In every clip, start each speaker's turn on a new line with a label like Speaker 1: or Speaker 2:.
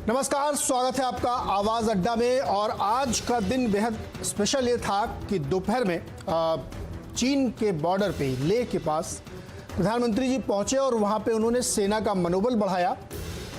Speaker 1: नमस्कार, स्वागत है आपका आवाज अड्डा में। और आज का दिन बेहद स्पेशल ये था कि दोपहर में चीन के बॉर्डर पे लेह के पास प्रधानमंत्री जी पहुंचे और वहां पे उन्होंने सेना का मनोबल बढ़ाया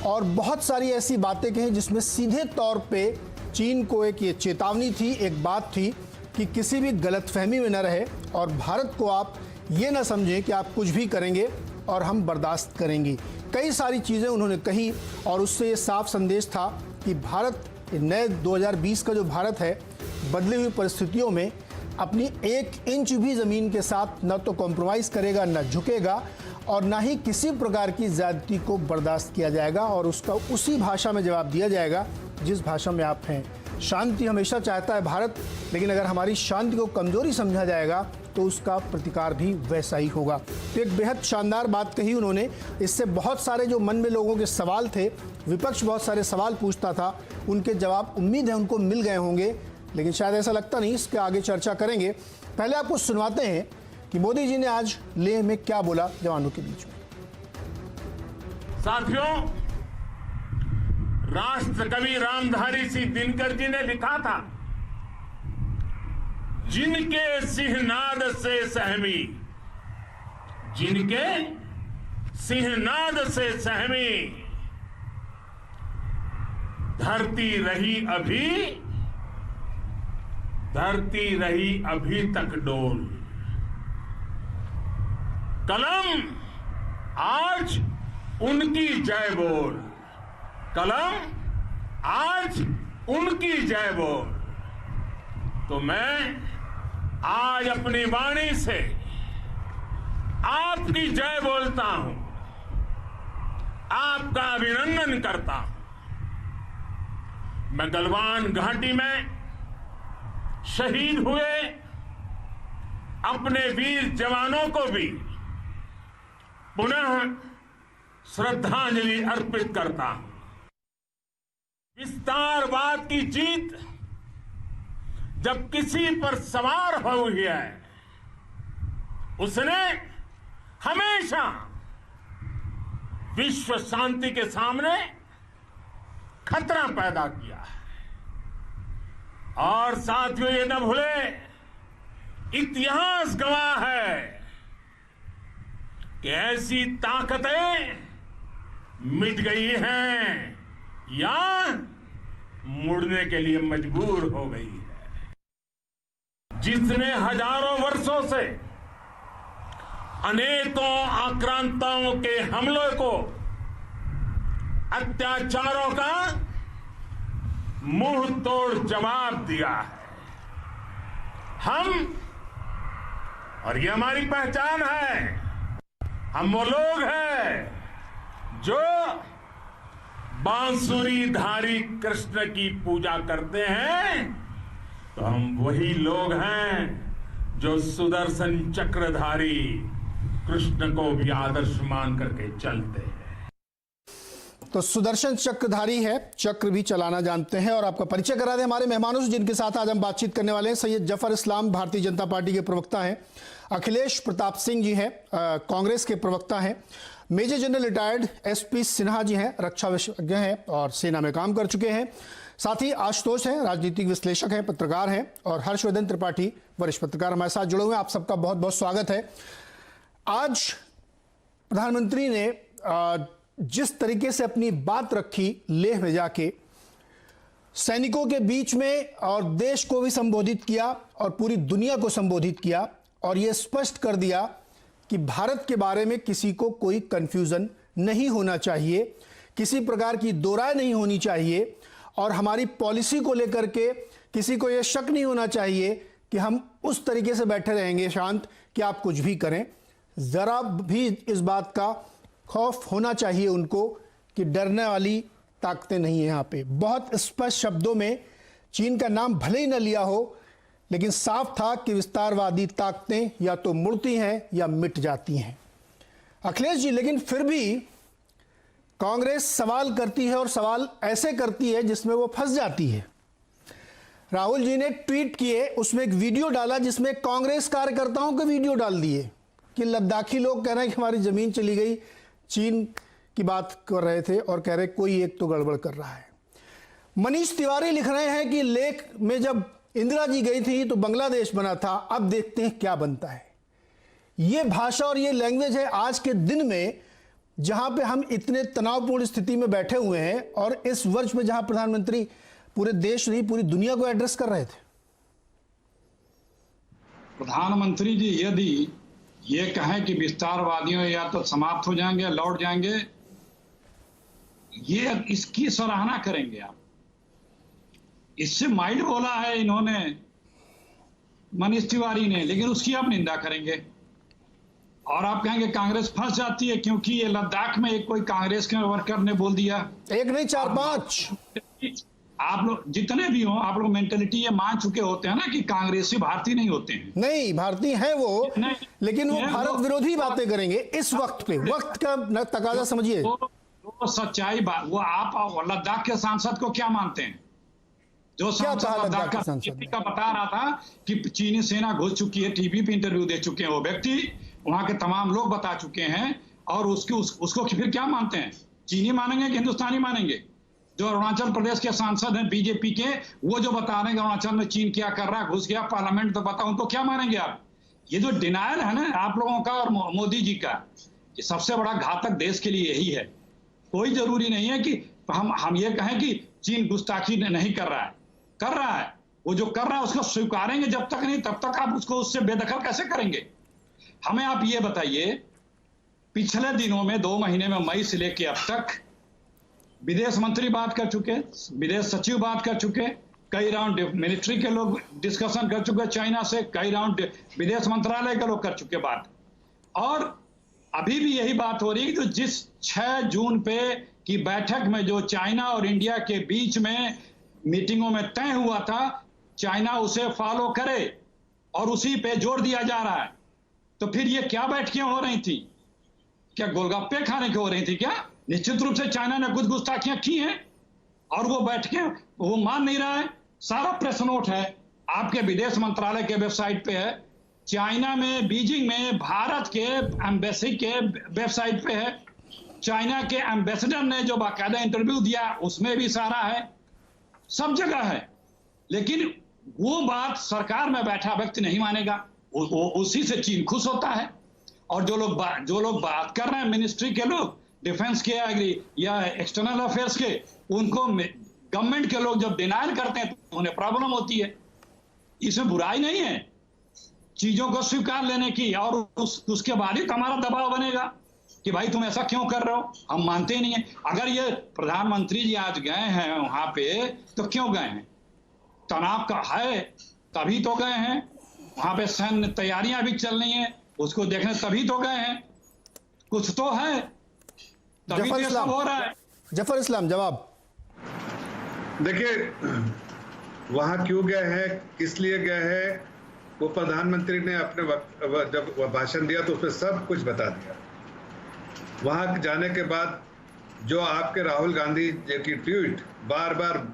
Speaker 1: और बहुत सारी ऐसी बातें कही जिसमें सीधे तौर पे चीन को एक ये चेतावनी थी, एक बात थी कि किसी भी गलतफहमी में न रहे और भारत को आप ये ना समझें कि आप कुछ भी करेंगे और हम बर्दाश्त करेंगे। कई सारी चीज़ें उन्होंने कही और उससे ये साफ संदेश था कि भारत नए 2020 का जो भारत है बदली हुई परिस्थितियों में अपनी 1 इंच भी ज़मीन के साथ न तो कॉम्प्रोमाइज़ करेगा, न झुकेगा और ना ही किसी प्रकार की ज़्यादती को बर्दाश्त किया जाएगा और उसका उसी भाषा में जवाब दिया जाएगा जिस भाषा में आप हैं। शांति हमेशा चाहता है भारत, लेकिन अगर हमारी शांति को कमज़ोरी समझा जाएगा तो उसका प्रतिकार भी वैसा ही होगा। तो एक बेहद शानदार बात कही उन्होंने। इससे बहुत सारे जो मन में लोगों के सवाल थे, विपक्ष बहुत सारे सवाल पूछता था, उनके जवाब उम्मीद है उनको मिल गए होंगे, लेकिन शायद ऐसा लगता नहीं। इसके आगे चर्चा करेंगे। पहले आपको सुनवाते हैं कि मोदी जी ने आज लेह में क्या बोला जवानों के बीच में।
Speaker 2: साथियों, राष्ट्र कवि रामधारी सिंह दिनकर जी ने लिखा था, जिनके सिंहनाद से सहमी, जिनके सिंहनाद से सहमी धरती रही अभी तक डोल। कलम आज उनकी जय बोल, कलम आज उनकी जय बोल। तो मैं आज अपनी वाणी से आपकी जय बोलता हूं, आपका अभिनंदन करता हूं। मैं गलवान घाटी में शहीद हुए अपने वीर जवानों को भी पुनः श्रद्धांजलि अर्पित करता हूं। विस्तारवाद की जीत जब किसी पर सवार हुई है, उसने हमेशा विश्व शांति के सामने खतरा पैदा किया है। और साथियों, ये न भूले, इतिहास गवाह है कि ऐसी ताकतें मिट गई हैं या मुड़ने के लिए मजबूर हो गई है। जिसने हजारों वर्षों से अनेकों आक्रांताओं के हमलों को, अत्याचारों का मुंह तोड़ जवाब दिया है। हम, और ये हमारी पहचान है, हम वो लोग हैं जो बांसुरीधारी कृष्ण की पूजा करते हैं, तो हम वही लोग हैं जो सुदर्शन चक्रधारी कृष्ण को भी आदर्श मान करके चलते हैं।
Speaker 1: तो सुदर्शन चक्रधारी है, चक्र भी चलाना जानते हैं। और आपका परिचय करा दें हमारे मेहमानों से जिनके साथ आज हम बातचीत करने वाले हैं। सैयद जफर इस्लाम भारतीय जनता पार्टी के प्रवक्ता हैं, अखिलेश प्रताप सिंह जी हैं, कांग्रेस के प्रवक्ता हैं, major general retired SP Sinha ji हैं, रक्षा विशेषज्ञ हैं और सेना में काम कर चुके हैं। साथ ही आशुतोष हैं, राजनीतिक विश्लेषक हैं, पत्रकार हैं, और हर्षवर्धन त्रिपाठी वरिष्ठ पत्रकार हमारे साथ जुड़े हुए हैं। आप सबका बहुत बहुत स्वागत है। आज प्रधानमंत्री ने जिस तरीके से अपनी बात रखी लेह में जाके, सैनिकों के बीच में और देश को भी संबोधित किया और पूरी दुनिया को संबोधित किया और यह स्पष्ट कर दिया कि भारत के बारे में किसी को कोई कंफ्यूजन नहीं होना चाहिए, किसी प्रकार की दो राय नहीं होनी चाहिए और हमारी पॉलिसी को लेकर के किसी को यह शक नहीं होना चाहिए कि हम उस तरीके से बैठे रहेंगे शांत कि आप कुछ भी करें। जरा भी इस बात का खौफ होना चाहिए उनको कि डरने वाली ताकतें नहीं है यहाँ पे। बहुत स्पष्ट शब्दों में चीन का नाम भले ही न लिया हो, लेकिन साफ था कि विस्तारवादी ताकतें या तो मुड़ती हैं या मिट जाती हैं। अखिलेश जी, लेकिन फिर भी कांग्रेस सवाल करती है और सवाल ऐसे करती है जिसमें वो फंस जाती है। राहुल जी ने ट्वीट किए, उसमें एक वीडियो डाला जिसमें कांग्रेस कार्यकर्ताओं के वीडियो डाल दिए कि लद्दाखी लोग कह रहे हैं कि हमारी जमीन चली गई, चीन की बात कर रहे थे और कह रहे कोई एक तो गड़बड़ कर रहा है। मनीष तिवारी लिख रहे हैं कि लेख में जब इंदिरा जी गई थी तो बांग्लादेश बना था, अब देखते हैं क्या बनता है। ये भाषा और ये लैंग्वेज है आज के दिन में, जहां पे हम इतने तनावपूर्ण स्थिति में बैठे हुए हैं और इस वर्ष में जहां प्रधानमंत्री पूरे देश नहीं पूरी दुनिया को एड्रेस कर रहे थे।
Speaker 3: प्रधानमंत्री जी यदि ये कहें कि विस्तारवादियों या तो समाप्त हो जाएंगे, लौट जाएंगे, ये इसकी सराहना करेंगे आप। इससे माइल्ड बोला है इन्होंने, मनीष तिवारी ने, लेकिन उसकी आप निंदा करेंगे। और आप कहेंगे कांग्रेस फंस जाती है क्योंकि ये लद्दाख में एक कोई कांग्रेस के वर्कर ने बोल दिया।
Speaker 1: एक नहीं 4-5
Speaker 3: आप लोग जितने भी हो, आप लोग मेंटेलिटी ये मान चुके होते हैं ना कि कांग्रेसी भारतीय नहीं होते हैं।
Speaker 1: नहीं, भारतीय हैं वो, लेकिन वो भारत विरोधी बातें करेंगे इस वक्त पे। वक्त का तकाजा समझिए।
Speaker 3: वो सच्चाई बात, वो आप लद्दाख के सांसद को क्या मानते हैं? जो सांसद लद्दाख का बता रहा था कि चीनी सेना घुस चुकी है, टीवी पे इंटरव्यू दे चुके हैं वो व्यक्ति, वहां के तमाम लोग बता चुके हैं। और उसको फिर क्या मानते हैं? चीनी मानेंगे कि हिंदुस्तानी मानेंगे? जो अरुणाचल प्रदेश के सांसद हैं बीजेपी के, वो जो बता रहे हैं अरुणाचल में चीन क्या कर रहा है, घुस गया पार्लियामेंट, तो बताओ उनको क्या मानेंगे आप? ये जो डिनायल है ना आप लोगों का और मोदी जी का, ये सबसे बड़ा घातक देश के लिए यही है। कोई जरूरी नहीं है कि हम ये कहें कि चीन गुस्ताखी नहीं कर रहा है, कर रहा है। वो जो कर रहा है उसको स्वीकारेंगे जब तक नहीं, तब तक आप उसको उससे बेदखल कैसे करेंगे? हमें आप ये बताइए, पिछले दिनों में 2 महीने में मई से लेके अब तक विदेश मंत्री बात कर चुके, विदेश सचिव बात कर चुके, कई राउंड मिलिट्री के लोग डिस्कशन कर चुके चाइना से, कई राउंड विदेश मंत्रालय के लोग कर चुके बात। और अभी भी यही बात हो रही है कि जिस 6 जून पे की बैठक में जो चाइना और इंडिया के बीच में मीटिंगों में तय हुआ था, चाइना उसे फॉलो करे और उसी पे जोर दिया जा रहा है। तो फिर ये क्या बैठकें हो रही थी? क्या गोलगप्पे खाने की हो रही थी क्या? निश्चित रूप से चाइना ने कुछ गुस्ताखियां की हैं और वो बैठकें वो मान नहीं रहा है। सारा प्रेस नोट है, आपके विदेश मंत्रालय के वेबसाइट पे है, चाइना में बीजिंग में भारत के एम्बेसी के वेबसाइट पे है, चाइना के एम्बेसडर ने जो बाकायदा इंटरव्यू दिया उसमें भी सारा है, सब जगह है। लेकिन वो बात सरकार में बैठा व्यक्ति नहीं मानेगा, उसी से चीन खुश होता है। और जो लोग बात कर रहे हैं मिनिस्ट्री के लोग, डिफेंस के या एक्सटर्नल अफेयर्स के, उनको गवर्नमेंट के लोग जब डिनायल करते हैं तो उन्हें प्रॉब्लम होती है। इसमें बुराई नहीं है चीजों को स्वीकार लेने की, और उसके बाद ही हमारा दबाव बनेगा कि भाई तुम ऐसा क्यों कर रहे हो, हम मानते ही नहीं है। अगर ये प्रधानमंत्री जी आज गए हैं वहां पे तो क्यों गए हैं? तनाव का है तभी तो गए हैं, वहां पे सैन्य तैयारियां भी चल रही हैं, उसको देखने तभी तो गए हैं, कुछ तो है, तभी तो सब हो रहा है।
Speaker 1: जफर इस्लाम जवाब।
Speaker 4: देखिए, वहां क्यों गए हैं, किस लिए गए हैं, वो प्रधानमंत्री ने अपने वक्त जब वह भाषण दिया तो उसमें सब कुछ बता दिया। वहां जाने के बाद जो आपके राहुल गांधी जी की ट्वीट बार बार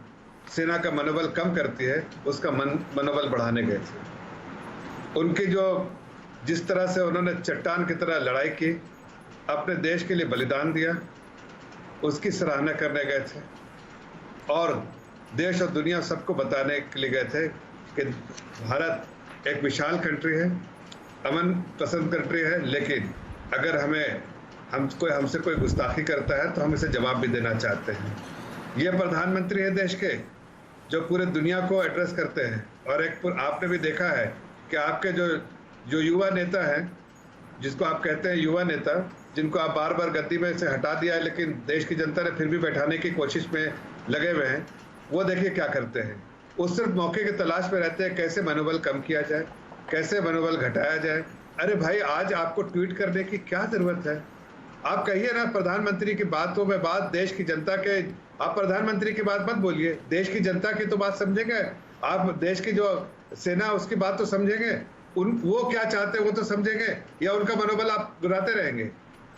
Speaker 4: सेना का मनोबल कम करती है, उसका मनोबल बढ़ाने गए थे। उनकी जो जिस तरह से उन्होंने चट्टान की तरह लड़ाई की, अपने देश के लिए बलिदान दिया, उसकी सराहना करने गए थे। और देश और दुनिया सबको बताने के लिए गए थे कि भारत एक विशाल कंट्री है, अमन पसंद कंट्री है, लेकिन अगर हमसे कोई गुस्ताखी करता है तो हम इसे जवाब भी देना चाहते हैं। ये प्रधानमंत्री है देश के, जो पूरे दुनिया को एड्रेस करते हैं। और आपने भी देखा है कि आपके जो युवा नेता हैं, जिसको आप कहते हैं युवा नेता, जिनको आप बार बार गद्दी में से हटा दिया है, लेकिन देश की जनता ने फिर भी बैठाने की कोशिश में लगे हुए हैं, वो देखिए क्या करते हैं। वो सिर्फ मौके की तलाश में रहते हैं, कैसे मनोबल कम किया जाए, कैसे मनोबल घटाया जाए। अरे भाई, आज आपको ट्वीट करने की क्या जरूरत है? आप कहिए ना प्रधानमंत्री की बातों में बात, देश की जनता के, आप प्रधानमंत्री की बात मत बोलिए, देश की जनता की तो बात समझेंगे आप, देश की जो सेना उसकी बात तो समझेंगे, वो क्या चाहते हैं वो तो समझेंगे, या उनका मनोबल आप गिराते रहेंगे?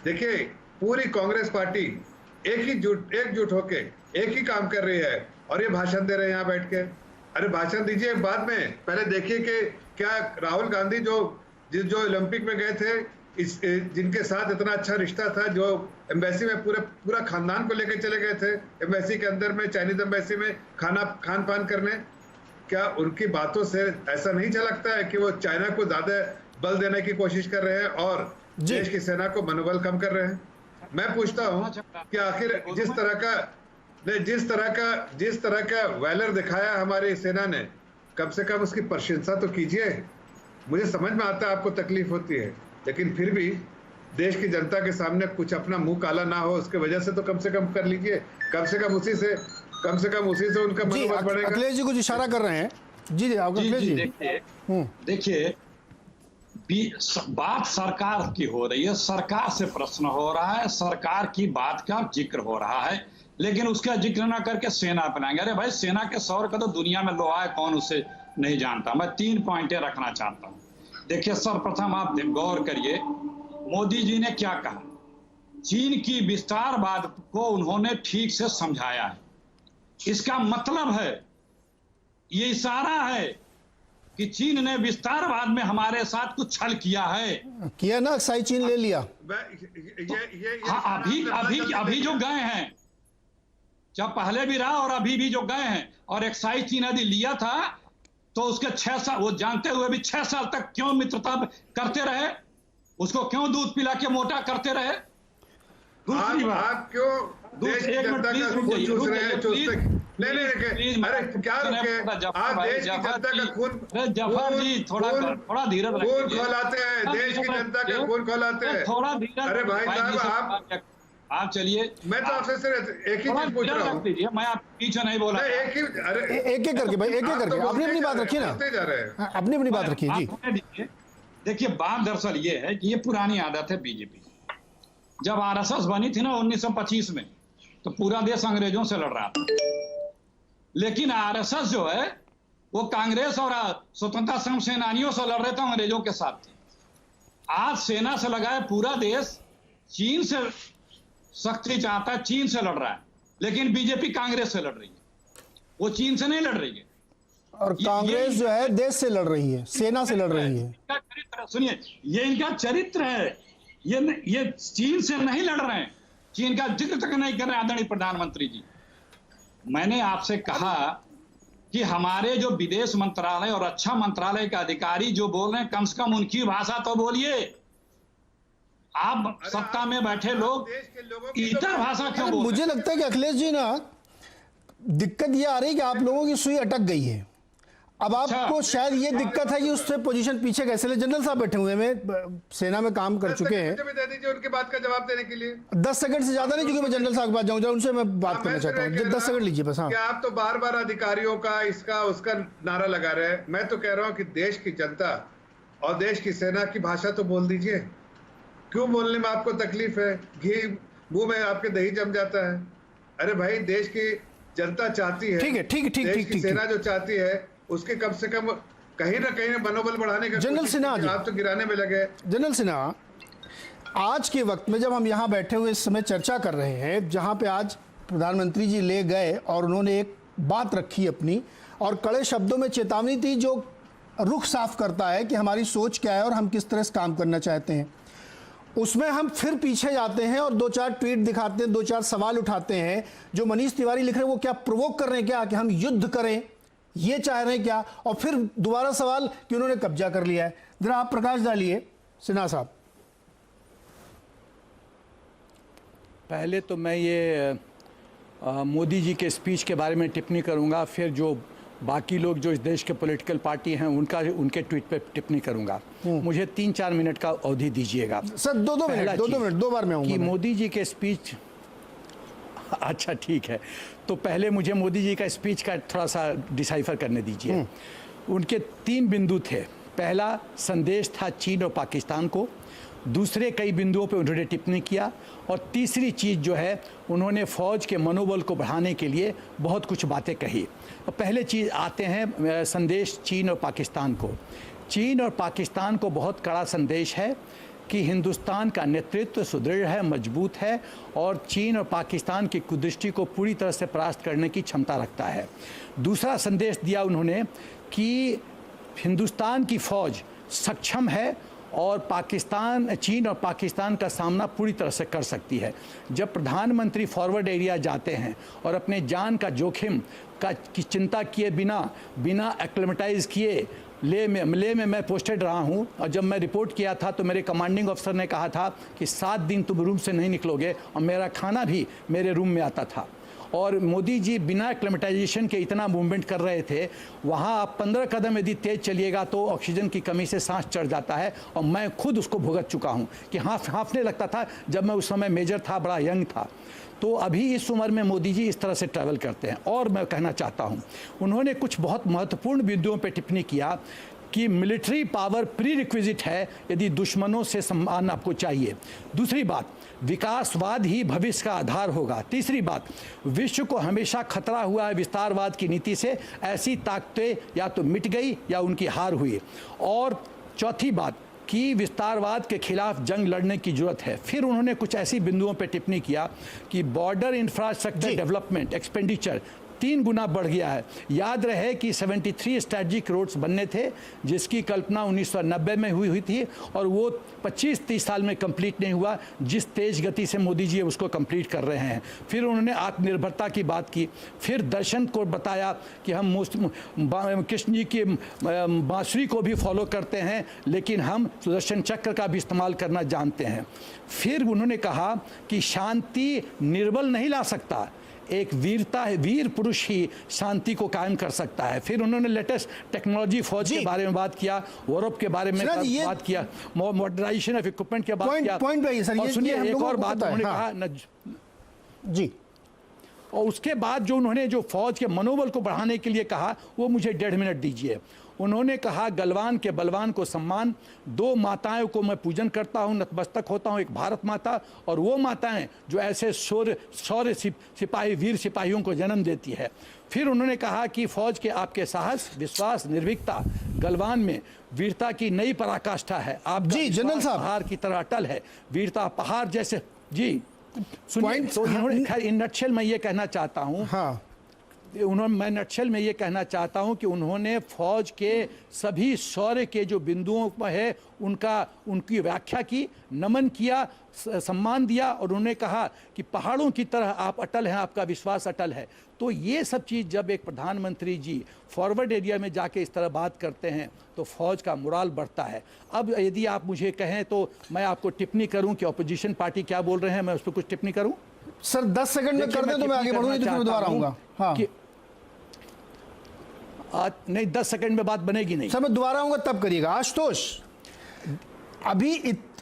Speaker 4: देखिए, पूरी कांग्रेस पार्टी एकजुट होके एक ही काम कर रही है और ये भाषण दे रहे हैं यहाँ बैठ के। अरे भाषण दीजिए बाद में, पहले देखिए कि क्या राहुल गांधी जो ओलंपिक में गए थे, जिनके साथ इतना अच्छा रिश्ता था, जो एम्बेसी में पूरा खानदान को लेकर चले गए थे एम्बेसी के अंदर में, चाइनीज एम्बेसी में खान पान करने, क्या उनकी बातों से ऐसा नहीं झलकता है कि वो चाइना को ज्यादा बल देने की कोशिश कर रहे हैं और देश की सेना को मनोबल कम कर रहे हैं? मैं पूछता हूं कि आखिर जिस तरह का वैलर दिखाया हमारी सेना ने, कम से कम उसकी प्रशंसा तो कीजिए। मुझे समझ में आता है आपको तकलीफ होती है, लेकिन फिर भी देश की जनता के सामने कुछ अपना मुंह काला ना हो, उसके वजह से तो कम से कम कर लीजिए। कम से कम उसी से उनका मनोबल बढ़ेगा।
Speaker 1: अखिलेश जी कुछ इशारा कर रहे हैं। जी अखिलेश जी
Speaker 3: देखिए, बात सरकार की हो रही है, सरकार से प्रश्न हो रहा है, सरकार की बात का जिक्र हो रहा है, लेकिन उसका जिक्र ना करके सेना अपनाएंगे। अरे भाई, सेना के सौर का तो दुनिया में लोहा है, कौन उसे नहीं जानता। मैं 3 पॉइंटें रखना चाहता हूं। देखिए, सर्वप्रथम आप गौर करिए, मोदी जी ने क्या कहा। चीन की विस्तारवाद को उन्होंने ठीक से समझाया है। इसका मतलब है, ये इशारा है कि चीन ने विस्तारवाद में हमारे साथ कुछ छल किया
Speaker 1: ना, अक्साई चीन ले लिया।
Speaker 3: हाँ, अभी जो गए हैं, जब पहले भी रहा और अभी भी जो गए हैं, और एक्साइज चीन यदि लिया था तो उसके 6 साल, वो जानते हुए भी 6 साल तक क्यों मित्रता करते रहे? उसको क्यों दूध पिला के मोटा करते रहे? दूसरी बात,
Speaker 4: आप क्यों देश की जनता का खून चूस रहे हैं? अरे क्या रुके? आप देश की जनता का खून,
Speaker 3: जफर जी थोड़ा धीरज रखिए।
Speaker 4: खून खौलाते हैं, देश की जनता का खून खौलाते हैं।
Speaker 3: थोड़ा धीरज।
Speaker 4: अरे भाई साहब,
Speaker 3: आप चलिए।
Speaker 4: मैं तो आपसे सिर्फ एक ही चीज पूछ रहा हूँ।
Speaker 3: मैं आप पीछे नहीं बोला।
Speaker 1: एक करके भाई, एक करके अपनी बात रखिए ना, अपनी बात रखिए जी।
Speaker 3: देखिए, बात दरअसल ये है कि ये पुरानी आदत है बीजेपी। जब आरएसएस बनी थी ना 1925 में, तो पूरा देश अंग्रेजों से लड़ रहा था, लेकिन आरएसएस जो है वो कांग्रेस और स्वतंत्रता संघ सेनानियों से लड़ रहे थे, अंग्रेजों के साथ थे। आज सेना से लगा है पूरा देश, चीन से शक्ति चाहता है, चीन से लड़ रहा है, लेकिन बीजेपी कांग्रेस से लड़ रही है, वो चीन से नहीं लड़ रही है।
Speaker 1: और कांग्रेस जो है देश से लड़ रही है, सेना से लड़ रही है।
Speaker 3: सुनिए, ये इनका चरित्र है। ये चीन से नहीं लड़ रहे हैं, चीन का जिक्र तक नहीं कर रहे हैं आदरणीय प्रधानमंत्री जी। मैंने आपसे कहा कि हमारे जो विदेश मंत्रालय और रक्षा मंत्रालय के अधिकारी जो बोल रहे हैं, कम से कम उनकी भाषा तो बोलिए। आप सत्ता में बैठे लोग इतर भाषा क्यों बोल रहे हैं?
Speaker 1: मुझे लगता है कि अखिलेश जी ना, दिक्कत ये आ रही है कि आप लोगों की सुई अटक गई है। अब आपको शायद ये दिक्कत है कि उससे पोजीशन पीछे कैसे ले। जनरल साहब बैठे हुए हैं, सेना में काम कर चुके हैं।
Speaker 4: दे दीजिए उनकी बात का जवाब देने के लिए।
Speaker 1: 10 सेकंड से ज्यादा नहीं, क्योंकि मैं जनरल साहब के पास जाऊंगा, उनसे मैं बात करना चाहता हूँ। 10 सेकंड लीजिए बस। हाँ,
Speaker 4: आप तो बार बार अधिकारियों का इसका उसका नारा लगा रहे हैं। मैं तो कह रहा हूँ कि देश की जनता और देश की सेना की भाषा तो बोल दीजिए। क्यों बोलने में आपको तकलीफ है? घी मुंह में आपके दही जम जाता है। अरे भाई, देश की जनता चाहती है, देश की सेना जो चाहती है, उसके कम से कम कहीं ना कहीं मनोबल बढ़ाने का।
Speaker 1: जनरल सिन्हा जी,
Speaker 4: आप तो गिराने में लगे।
Speaker 1: जनरल सिन्हा, आज के वक्त में जब हम यहाँ बैठे हुए इस समय चर्चा कर रहे हैं, जहाँ पे आज प्रधानमंत्री जी ले गए और उन्होंने एक बात रखी अपनी, और कड़े शब्दों में चेतावनी थी जो रुख साफ करता है कि हमारी सोच क्या है और हम किस तरह से काम करना चाहते हैं, उसमें हम फिर पीछे जाते हैं और 2-4 ट्वीट दिखाते हैं, 2-4 सवाल उठाते हैं। जो मनीष तिवारी लिख रहे हैं वो क्या प्रोवोक कर रहे हैं क्या कि हम युद्ध करें, ये चाह रहे हैं क्या? और फिर दोबारा सवाल कि उन्होंने कब्जा कर लिया है। जरा आप प्रकाश डालिए सिन्हा साहब।
Speaker 5: पहले तो मैं ये मोदी जी के स्पीच के बारे में टिप्पणी करूंगा, फिर जो बाकी लोग जो इस देश के पॉलिटिकल पार्टी हैं उनके ट्वीट पे टिप्पणी करूंगा। मुझे 3-4 मिनट का अवधि दीजिएगा
Speaker 1: सर। 2-2 मिनट, 2 बार में आऊंगा।
Speaker 5: कि मोदी जी के स्पीच, अच्छा ठीक है, तो पहले मुझे मोदी जी का स्पीच का थोड़ा सा डिसाइफर करने दीजिए। उनके 3 बिंदु थे। पहला संदेश था चीन और पाकिस्तान को, दूसरे कई बिंदुओं पे उन्होंने टिप्पणी किया, और तीसरी चीज़ जो है उन्होंने फ़ौज के मनोबल को बढ़ाने के लिए बहुत कुछ बातें कही। पहले चीज़ आते हैं संदेश चीन और पाकिस्तान को। चीन और पाकिस्तान को बहुत कड़ा संदेश है कि हिंदुस्तान का नेतृत्व सुदृढ़ है, मजबूत है, और चीन और पाकिस्तान की कुदृष्टि को पूरी तरह से परास्त करने की क्षमता रखता है। दूसरा संदेश दिया उन्होंने कि हिंदुस्तान की फ़ौज सक्षम है और पाकिस्तान, चीन और पाकिस्तान का सामना पूरी तरह से कर सकती है। जब प्रधानमंत्री फॉरवर्ड एरिया जाते हैं और अपने जान का जोखिम की चिंता किए बिना एक्लेमेटाइज किए ले में मैं पोस्टेड रहा हूं, और जब मैं रिपोर्ट किया था तो मेरे कमांडिंग ऑफिसर ने कहा था कि 7 दिन तुम रूम से नहीं निकलोगे, और मेरा खाना भी मेरे रूम में आता था। और मोदी जी बिना एक्लेमेटाइजेशन के इतना मूवमेंट कर रहे थे, वहाँ आप 15 कदम यदि तेज़ चलिएगा तो ऑक्सीजन की कमी से सांस चढ़ जाता है, और मैं खुद उसको भुगत चुका हूँ कि हाँफने लगता था जब मैं उस समय मेजर था, बड़ा यंग था। तो अभी इस उम्र में मोदी जी इस तरह से ट्रैवल करते हैं। और मैं कहना चाहता हूँ, उन्होंने कुछ बहुत महत्वपूर्ण बिंदुओं पर टिप्पणी किया कि मिलिट्री पावर प्री रिक्विजिट है यदि दुश्मनों से सम्मान आपको चाहिए। दूसरी बात, विकासवाद ही भविष्य का आधार होगा। तीसरी बात, विश्व को हमेशा खतरा हुआ है विस्तारवाद की नीति से, ऐसी ताकतें या तो मिट गई या उनकी हार हुई। और चौथी बात कि विस्तारवाद के खिलाफ जंग लड़ने की जरूरत है। फिर उन्होंने कुछ ऐसी बिंदुओं पर टिप्पणी किया कि बॉर्डर इंफ्रास्ट्रक्चर डेवलपमेंट एक्सपेंडिचर 3 गुना बढ़ गया है। याद रहे कि 73 स्ट्रेटजिक रोड्स बनने थे, जिसकी कल्पना 1990 में हुई थी, और वो 25-30 साल में कंप्लीट नहीं हुआ, जिस तेज गति से मोदी जी उसको कंप्लीट कर रहे हैं। फिर उन्होंने आत्मनिर्भरता की बात की। फिर दर्शन को बताया कि हम कृष्ण जी की बांसुरी को भी फॉलो करते हैं, लेकिन हम सुदर्शन चक्र का भी इस्तेमाल करना जानते हैं। फिर उन्होंने कहा कि शांति निर्बल नहीं ला सकता, एक वीरता है, वीर पुरुष ही शांति को कायम कर सकता है। फिर उन्होंने लेटेस्ट टेक्नोलॉजी फौज के बारे में बात किया, यूरोप के बारे में बात किया, मॉडर्नाइजेशन ऑफ इक्विपमेंट के बात किया। और सुनिए एक और बात उन्होंने कहा
Speaker 1: जी,
Speaker 5: और उसके बाद जो उन्होंने जो फौज के मनोबल को बढ़ाने के लिए कहा, वो मुझे 1.5 मिनट दीजिए। उन्होंने कहा, गलवान के बलवान को सम्मान, 2 माताओं को मैं पूजन करता हूं, नतमस्तक होता हूं, एक भारत माता और वो माताएं जो ऐसे शौर्य सिपाही, वीर सिपाहियों को जन्म देती है। फिर उन्होंने कहा कि फौज के आपके साहस, विश्वास, निर्भीकता गलवान में वीरता की नई पराकाष्ठा है। आप
Speaker 1: जी जनरल साहब,
Speaker 5: पहाड़ की तरह अटल है, वीरता पहाड़ जैसे। जी सुनिए, तो उन्होंने खैर इन नटशेल मैं ये कहना चाहता हूँ, मैं नटशेल में ये कहना चाहता हूं कि उन्होंने फौज के सभी शौर्य के जो बिंदुओं पर है उनकी व्याख्या की, नमन किया, सम्मान दिया, और उन्होंने कहा कि पहाड़ों की तरह आप अटल हैं, आपका विश्वास अटल है। तो ये सब चीज़ जब एक प्रधानमंत्री जी फॉरवर्ड एरिया में जाके इस तरह बात करते हैं तो फौज का मोराल बढ़ता है। अब यदि आप मुझे कहें तो मैं आपको टिप्पणी करूं कि अपोजिशन पार्टी क्या बोल रहे हैं, मैं उस पर कुछ टिप्पणी करूं?
Speaker 1: सर 10 सेकंड में कर दें तो मैं आगे बढ़ूंगी, तो मैं दोबारा आऊंगा। हाँ
Speaker 5: नहीं, 10 सेकंड में बात बनेगी नहीं।
Speaker 1: सर मैं दोबारा आऊंगा तब करिएगा। आशुतोष, अभी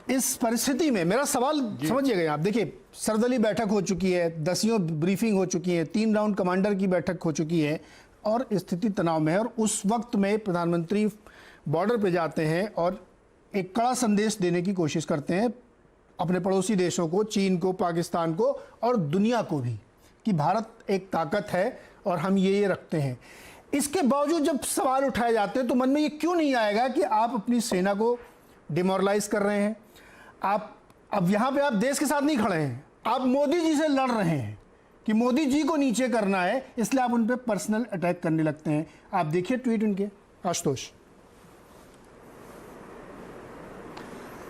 Speaker 1: इस परिस्थिति में मेरा सवाल समझिएगा। आप देखिए, सर्वदलीय बैठक हो चुकी है, 10वीं ब्रीफिंग हो चुकी है, 3 राउंड कमांडर की बैठक हो चुकी है, और स्थिति तनाव में है। और उस वक्त में प्रधानमंत्री बॉर्डर पे जाते हैं और एक कड़ा संदेश देने की कोशिश करते हैं अपने पड़ोसी देशों को, चीन को, पाकिस्तान को और दुनिया को भी, कि भारत एक ताकत है और हम ये रखते हैं। इसके बावजूद जब सवाल उठाए जाते हैं तो मन में ये क्यों नहीं आएगा कि आप अपनी सेना को डिमोरलाइज कर रहे हैं? आप अब यहाँ पे आप देश के साथ नहीं खड़े हैं, आप मोदी जी से लड़ रहे हैं कि मोदी जी को नीचे करना है, इसलिए आप उन पे पर्सनल अटैक करने लगते हैं। आप देखिए ट्वीट उनके। आशुतोष,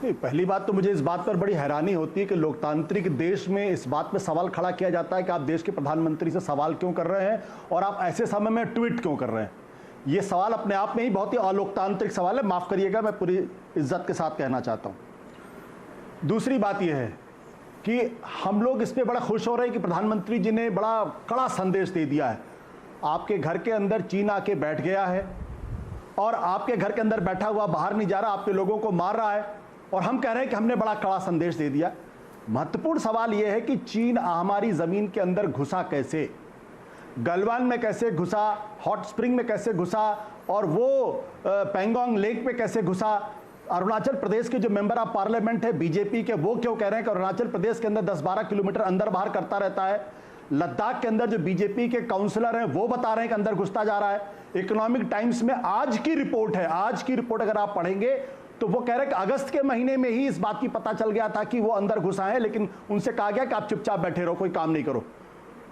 Speaker 6: नहीं, पहली बात तो मुझे इस बात पर बड़ी हैरानी होती है कि लोकतांत्रिक देश में इस बात पे सवाल खड़ा किया जाता है कि आप देश के प्रधानमंत्री से सवाल क्यों कर रहे हैं और आप ऐसे समय में ट्वीट क्यों कर रहे हैं। ये सवाल अपने आप में ही बहुत ही अलोकतांत्रिक सवाल है, माफ करिएगा, मैं पूरी इज्जत के साथ कहना चाहता हूं। दूसरी बात यह है कि हम लोग इस पर बड़ा खुश हो रहे हैं कि प्रधानमंत्री जी ने बड़ा कड़ा संदेश दे दिया है। आपके घर के अंदर चीन आके बैठ गया है और आपके घर के अंदर बैठा हुआ बाहर नहीं जा रहा, आपके लोगों को मार रहा है, और हम कह रहे हैं कि हमने बड़ा कड़ा संदेश दे दिया। महत्वपूर्ण सवाल यह है कि चीन हमारी जमीन के अंदर घुसा कैसे, गलवान में कैसे घुसा, हॉट स्प्रिंग में कैसे घुसा, और वो पेंगोंग लेक पे कैसे घुसा। अरुणाचल प्रदेश के जो मेंबर ऑफ पार्लियामेंट है बीजेपी के, वो क्यों कह रहे हैं कि अरुणाचल प्रदेश के अंदर 10-12 किलोमीटर अंदर बाहर करता रहता है। लद्दाख के अंदर जो बीजेपी के काउंसलर हैं वो बता रहे हैं कि अंदर घुसता जा रहा है। इकोनॉमिक टाइम्स में आज की रिपोर्ट है, आज की रिपोर्ट अगर आप पढ़ेंगे तो वो कह रहे हैं कि अगस्त के महीने में ही इस बात की पता चल गया था कि वो अंदर घुसा है, लेकिन उनसे कहा गया कि आप चुपचाप बैठे रहो, कोई काम नहीं करो।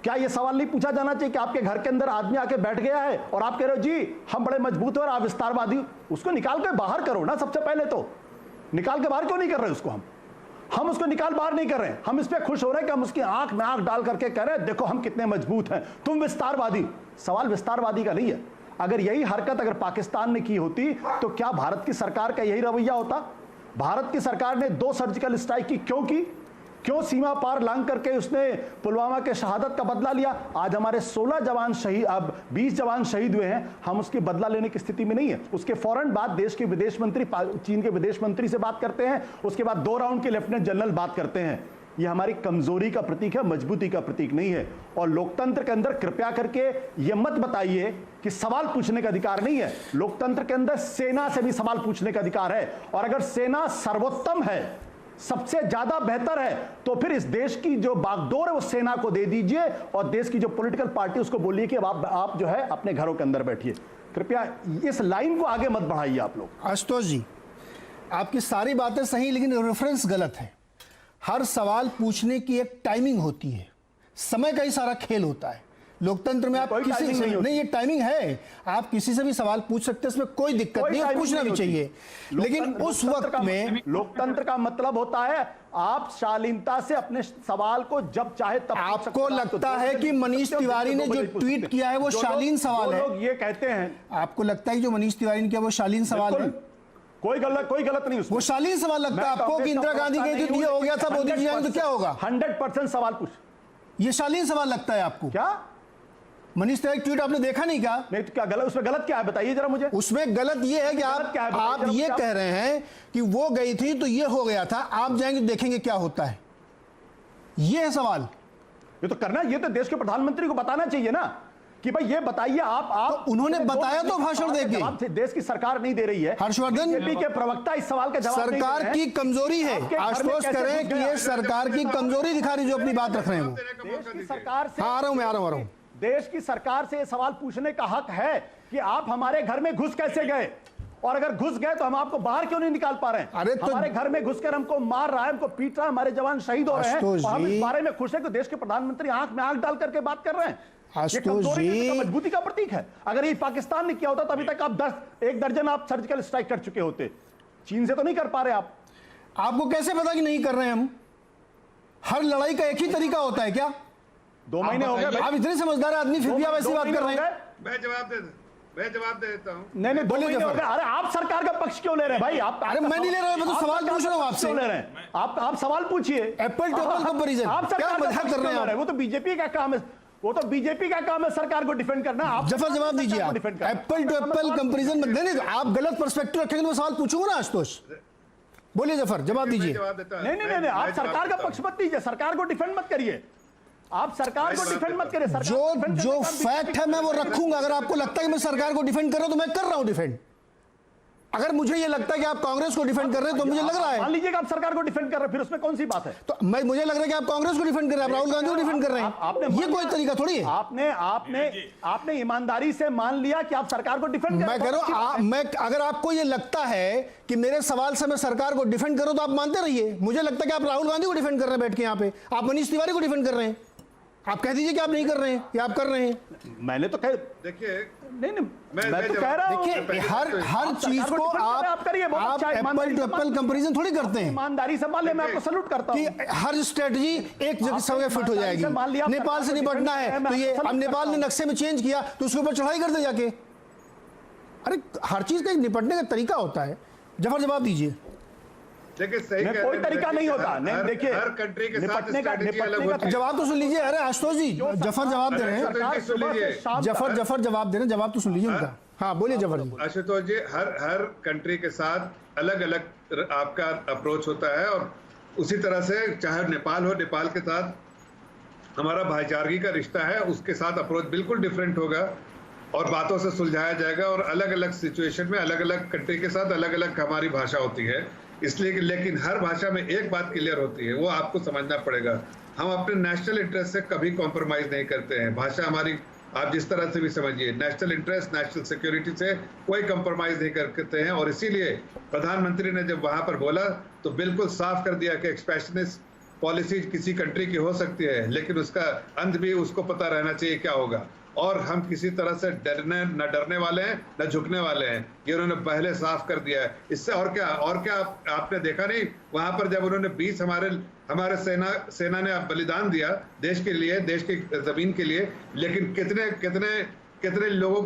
Speaker 6: क्या ये सवाल नहीं पूछा जाना चाहिए कि आपके घर के अंदर आदमी आके बैठ गया है और आप कह रहे हो जी हम बड़े मजबूत हैं और आप विस्तारवादी, उसको निकाल के बाहर करो ना सबसे पहले तो। निकाल के बाहर क्यों नहीं कर रहे उसको? हम उसको निकाल बाहर नहीं कर रहे हैं। हम इस पे खुश हो रहे हैं कि हम उसकी आंख में आंख डाल करके कह रहे हैं देखो हम कितने मजबूत हैं, तुम विस्तारवादी। सवाल विस्तारवादी का नहीं है। अगर यही हरकत अगर पाकिस्तान ने की होती तो क्या भारत की सरकार का यही रवैया होता? भारत की सरकार ने 2 सर्जिकल स्ट्राइक की? क्यों सीमा पार लांग करके उसने पुलवामा के शहादत का बदला लिया? आज हमारे 16 जवान शहीद, अब 20 जवान शहीद हुए हैं, हम उसकी बदला लेने की स्थिति में नहीं है। उसके फौरन बाद देश के विदेश मंत्री चीन के विदेश मंत्री से बात करते हैं, उसके बाद 2 राउंड के लेफ्टिनेंट जनरल बात करते हैं। यह हमारी कमजोरी का प्रतीक है, मजबूती का प्रतीक नहीं है। और लोकतंत्र के अंदर कृपया करके यह मत बताइए कि सवाल पूछने का अधिकार नहीं है। लोकतंत्र के अंदर सेना से भी सवाल पूछने का अधिकार है, और अगर सेना सर्वोत्तम है, सबसे ज्यादा बेहतर है, तो फिर इस देश की जो बागडोर है वो सेना को दे दीजिए, और देश की जो पॉलिटिकल पार्टी उसको बोलिए कि अब आप जो है अपने घरों के अंदर बैठिए। कृपया इस लाइन को आगे मत बढ़ाइए आप लोग।
Speaker 1: आशुतोष जी, आपकी सारी बातें सही, लेकिन रेफरेंस गलत है। हर सवाल पूछने की एक टाइमिंग होती है, समय का ही सारा खेल होता है। लोकतंत्र में आप किसी से नहीं, ये टाइमिंग है, आप किसी से भी सवाल पूछ सकते हैं, इसमें कोई दिक्कत नहीं है, पूछना भी चाहिए। लेकिन उस वक्त में
Speaker 6: लोकतंत्र का मतलब होता है आप शालीनता से अपने सवाल को जब चाहे तब।
Speaker 1: आपको लगता है कि मनीष तिवारी ने जो ट्वीट किया है वो शालीन सवाल है?
Speaker 6: लोग ये कहते हैं।
Speaker 1: आपको लगता है कि जो मनीष तिवारी ने किया वो शालीन सवाल है?
Speaker 6: कोई गलत नहीं उसमें।
Speaker 1: वो शालीन सवाल लगता है आपको कि इंदिरा गांधी गई थी, ये हो गया था, मोदी जी आएंगे तो क्या होगा?
Speaker 6: 100% सवाल पूछ।
Speaker 1: ये शालीन सवाल लगता है आपको?
Speaker 6: क्या
Speaker 1: मनीष तिवारी ट्वीट आपने देखा नहीं क्या?
Speaker 6: नहीं तो क्या गलत, उसमें गलत क्या है बताइए जरा मुझे।
Speaker 1: उसमें गलत ये है कि आप ये कह रहे हैं कि वो गई थी तो ये हो गया था, आप जाएंगे देखेंगे क्या होता है, ये है सवाल।
Speaker 6: ये तो करना, ये तो देश के प्रधानमंत्री को बताना चाहिए ना कि भाई ये बताइए आप
Speaker 1: तो उन्होंने बताया तो भाषण देके।
Speaker 6: देश की सरकार नहीं दे रही है।
Speaker 1: हर्षवर्धन
Speaker 6: बीजेपी के प्रवक्ता इस सवाल का जवाब नहीं दे रहे हैं।
Speaker 1: सरकार की कमजोरी है, आश्वस्त करें कि ये सरकार की कमजोरी दिखा रही जो अपनी बात रख रहे हैं वो।
Speaker 6: देश की सरकार से,
Speaker 1: आ रहा हूं।
Speaker 6: देश की सरकार से सवाल पूछने का हक है कि आप हमारे घर में घुस कैसे गए, और अगर घुस गए तो हम आपको बाहर क्यों नहीं निकाल पा रहे हैं?
Speaker 1: अरे तो
Speaker 6: हमारे घर में घुसकर हमको मार रहा है, हमको पीट रहा है, हमारे जवान शहीद हो रहे हैं, और हम इस बारे में खुश है कि देश के प्रधानमंत्री आंख में आंख डाल करके बात कर रहे हैं। ये कमजोरी का, मजबूती का प्रतीक है। अगर ये पाकिस्तान ने किया होता तो अभी तक आप 1 दर्जन आप सर्जिकल स्ट्राइक कर चुके होते। चीन से तो नहीं कर पा रहे आप।
Speaker 1: आपको कैसे पता कि नहीं कर रहे हैं हम? हर लड़ाई का एक ही तरीका होता है क्या?
Speaker 6: 2 महीने हो गए।
Speaker 1: आप इतने समझदार आदमी फिर भी आप ऐसी बात कर रहे हैं।
Speaker 4: मैं जवाब दे देता हूँ।
Speaker 6: नहीं 2 महीने हो गए। अरे आप सरकार का पक्ष क्यों ले रहे हैं भाई? आप
Speaker 1: अरे मैं नहीं ले रहा हूं, मैं तो सवाल पूछ रहा हूं आपसे।
Speaker 6: ले रहे हैं आप सवाल पूछिए।
Speaker 1: एप्पल टू एप्पल कंपैरिजन,
Speaker 6: आप
Speaker 1: क्या मजाक कर रहे हैं?
Speaker 6: वो तो बीजेपी का काम है, वो तो बीजेपी का काम है सरकार को डिफेंड करना। आप
Speaker 1: जफर जवाब दीजिए। आप एप्पल टू एप्पल कंपैरिजन में नहीं, आप गलत पर्सपेक्टिव रखेंगे तो मैं सवाल पूछूंगा ना आशुतोष। बोलिए जफर, जवाब दीजिए।
Speaker 6: नहीं, आप सरकार का पक्ष मत दीजिए, सरकार को डिफेंड मत करिए, आप सरकार को डिफेंड मत करिए।
Speaker 1: जो फैक्ट है मैं वो रखूंगा। अगर आपको लगता है कि मैं सरकार को डिफेंड कर रहा हूं तो मैं कर रहा हूं डिफेंड। अगर मुझे ये लगता है कि आप कांग्रेस को डिफेंड कर रहे हैं तो मुझे लग रहा है,
Speaker 6: मान लीजिए कि आप सरकार को डिफेंड कर रहे हैं, फिर उसमें कौन सी बात है?
Speaker 1: तो मुझे लग रहा है कि आप कांग्रेस को डिफेंड कर रहे हैं, आप राहुल गांधी को डिफेंड कर रहे हैं। ये कोई तरीका थोड़ी है।
Speaker 6: आपने ईमानदारी से मान लिया कि आप सरकार को डिफेंड कर रहे हैं।
Speaker 1: मैं कह रहा हूं, मैं अगर आपको ये लगता है कि मेरे सवाल से मैं सरकार को डिफेंड करूं तो आप मानते रहिए। मुझे लगता है कि आप राहुल गांधी को डिफेंड कर रहे हैं बैठ के यहाँ पे, आप मनीष तिवारी को डिफेंड कर रहे हैं। आप कह दीजिए कि आप नहीं कर रहे हैं या आप कर रहे हैं।
Speaker 6: मैंने तो कह,
Speaker 4: देखिए
Speaker 6: नहीं मैं तो कह रहा हूं,
Speaker 1: देखिए हर चीज को आप
Speaker 6: करिए,
Speaker 1: आप एप्पल टू एप्पल कंपैरिजन थोड़ी करते हैं।
Speaker 6: ईमानदारी से मान ले, मैं आपको सैल्यूट करता हूं
Speaker 1: कि हर स्ट्रेटजी एक जगह फिट हो जाएगी। नेपाल से निपटना है तो ये अब नेपाल ने नक्शे में चेंज किया तो उसके ऊपर चढ़ाई कर दे जाके। अरे हर चीज का निपटने का तरीका होता है। जफर जवाब दीजिए।
Speaker 4: देखिए सही
Speaker 6: कोई तरीका नहीं होता। नहीं देखिए,
Speaker 4: हर कंट्री के साथ स्ट्रेटजी अलग होती है।
Speaker 1: जवाब तो सुन लीजिए। अरे आशुतोष जी, जफर जवाब दे रहे हैं। जफर जवाब दे रहे हैं, जवाब तो सुन लीजिए उनका। हाँ बोलिए जफर जी।
Speaker 4: आशुतोष जी, हर कंट्री के साथ अलग अलग आपका अप्रोच होता है, और उसी तरह से चाहे नेपाल हो, नेपाल के साथ हमारा भाईचारगी का रिश्ता है, उसके साथ अप्रोच बिल्कुल डिफरेंट होगा और बातों से सुलझाया जाएगा। और अलग अलग सिचुएशन में अलग अलग कंट्री के साथ अलग अलग हमारी भाषा होती है, इसलिए कि लेकिन हर भाषा में एक बात क्लियर होती है, वो आपको समझना पड़ेगा। हम अपने नेशनल इंटरेस्ट से कभी कॉम्प्रोमाइज नहीं करते हैं। भाषा हमारी, आप जिस तरह से भी समझिए, नेशनल इंटरेस्ट, नेशनल सिक्योरिटी से कोई कॉम्प्रोमाइज नहीं करते हैं। और इसीलिए प्रधानमंत्री ने जब वहां पर बोला तो बिल्कुल साफ कर दिया कि एक्सप्रेशनिस्ट पॉलिसी किसी कंट्री की हो सकती है, लेकिन उसका अंत भी उसको पता रहना चाहिए क्या होगा। और हम किसी तरह से न डरने वाले हैं न झुकने वाले हैं, ये उन्होंने पहले साफ कर दिया है। इससे और क्या आपने देखा नहीं, वहां पर जब उन्होंने 20 हमारे सेना ने बलिदान दिया देश के लिए, देश की जमीन के लिए, लेकिन कितने लोगों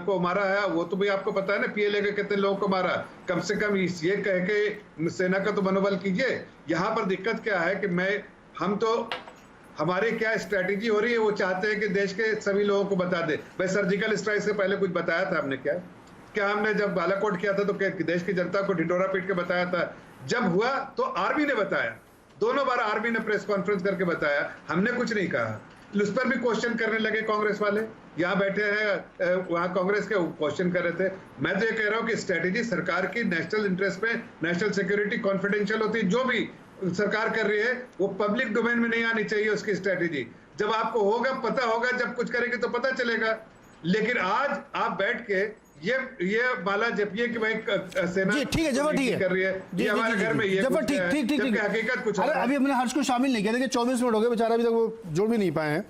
Speaker 4: को मारा है वो तो भी आपको पता है ना। पीएलए के कितने लोगों को मारा, कम से कम ये कह के सेना का तो मनोबल कीजिए। यहाँ पर दिक्कत क्या है कि हमारी क्या स्ट्रेटेजी हो रही है, वो चाहते हैं कि देश के सभी लोगों को बता दे। भाई सर्जिकल स्ट्राइक से पहले कुछ बताया था हमने क्या हमने जब बालाकोट किया था तो देश की जनता को ढिंढोरा पीट के बताया था? जब हुआ तो आर्मी ने बताया, दोनों बार आर्मी ने प्रेस कॉन्फ्रेंस करके बताया, हमने कुछ नहीं कहा। उस पर भी क्वेश्चन करने लगे कांग्रेस वाले, यहाँ बैठे हैं वहां कांग्रेस के क्वेश्चन कर रहे थे। मैं तो ये कह रहा हूँ कि स्ट्रेटेजी सरकार की नेशनल इंटरेस्ट में, नेशनल सिक्योरिटी कॉन्फिडेंशियल होती है, जो भी सरकार कर रही है वो पब्लिक डोमेन में नहीं आनी चाहिए उसकी स्ट्रेटेजी। जब आपको होगा, पता होगा, जब कुछ करेंगे तो पता चलेगा। लेकिन आज आप बैठ के ये माला जपिए कि भाई सेना
Speaker 1: जी ठीक है जफर, ठीक है
Speaker 4: कर रही है, ये हमारे घर में ये
Speaker 1: जफर, ठीक
Speaker 4: हकीकत कुछ।
Speaker 1: अरे अभी हमने हर्ष को शामिल नहीं किया, देखिए 24 मिनट हो गए, बेचारा अभी तक वो जोड़ भी नहीं पाए हैं।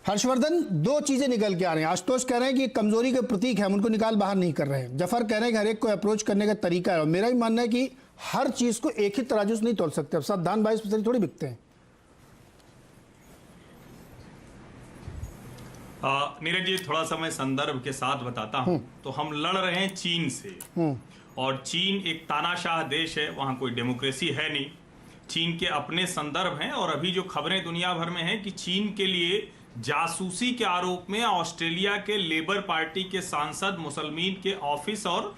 Speaker 1: हर्षवर्धन, दो चीजें निकल के आ रही हैं। आशुतोष कह रहे हैं कि कमजोरी के प्रतीक है, हम उनको निकाल बाहर नहीं कर रहे हैं। जफर कह रहे हैं कि हर एक को अप्रोच करने का तरीका है, और मेरा भी मानना है कि हर चीज को एक ही तराजू से नहीं तोल सकते। अब सावधान भाई स्पेशली थोड़ी बिकते हैं।
Speaker 7: नीरज जी, थोड़ा सा मैं संदर्भ के साथ बताता हूं। तो हम लड़ रहे हैं चीन से, और चीन एक तानाशाह देश है, वहां कोई डेमोक्रेसी है नहीं। चीन के अपने संदर्भ हैं, और अभी जो खबरें दुनिया भर में हैं कि चीन के लिए जासूसी के आरोप में ऑस्ट्रेलिया के लेबर पार्टी के सांसद मुसलमान के ऑफिस और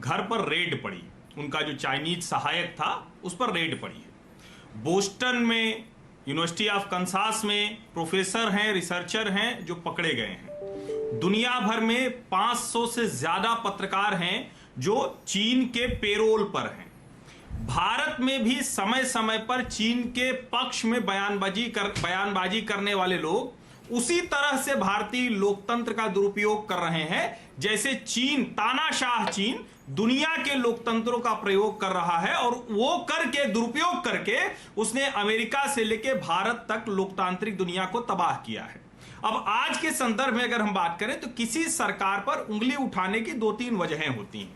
Speaker 7: घर पर रेड पड़ी। उनका जो चाइनीज सहायक था उस पर रेड पड़ी है। बोस्टन में, यूनिवर्सिटी ऑफ कंसास में प्रोफेसर हैं, रिसर्चर हैं जो पकड़े गए हैं। दुनिया भर में 500 से ज्यादा पत्रकार हैं जो चीन के पेरोल पर हैं। भारत में भी समय समय पर चीन के पक्ष में बयानबाजी करने वाले लोग उसी तरह से भारतीय लोकतंत्र का दुरुपयोग कर रहे हैं जैसे चीन, तानाशाह चीन, दुनिया के लोकतंत्रों का प्रयोग कर रहा है। और वो करके, दुरुपयोग करके उसने अमेरिका से लेके भारत तक लोकतांत्रिक दुनिया को तबाह किया है। अब आज के संदर्भ में अगर हम बात करें तो किसी सरकार पर उंगली उठाने की 2-3 वजहें होती हैं।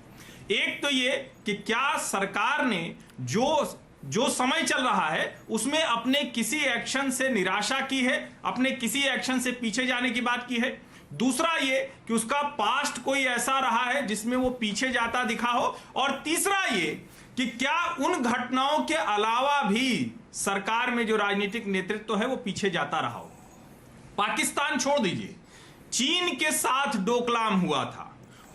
Speaker 7: एक तो ये कि क्या सरकार ने जो समय चल रहा है उसमें अपने किसी एक्शन से निराशा की है, अपने किसी एक्शन से पीछे जाने की बात की है। दूसरा ये कि उसका पास्ट कोई ऐसा रहा है जिसमें वो पीछे जाता दिखा हो। और तीसरा ये कि क्या उन घटनाओं के अलावा भी सरकार में जो राजनीतिक नेतृत्व है वो पीछे जाता रहा हो। पाकिस्तान छोड़ दीजिए, चीन के साथ डोकलाम हुआ था,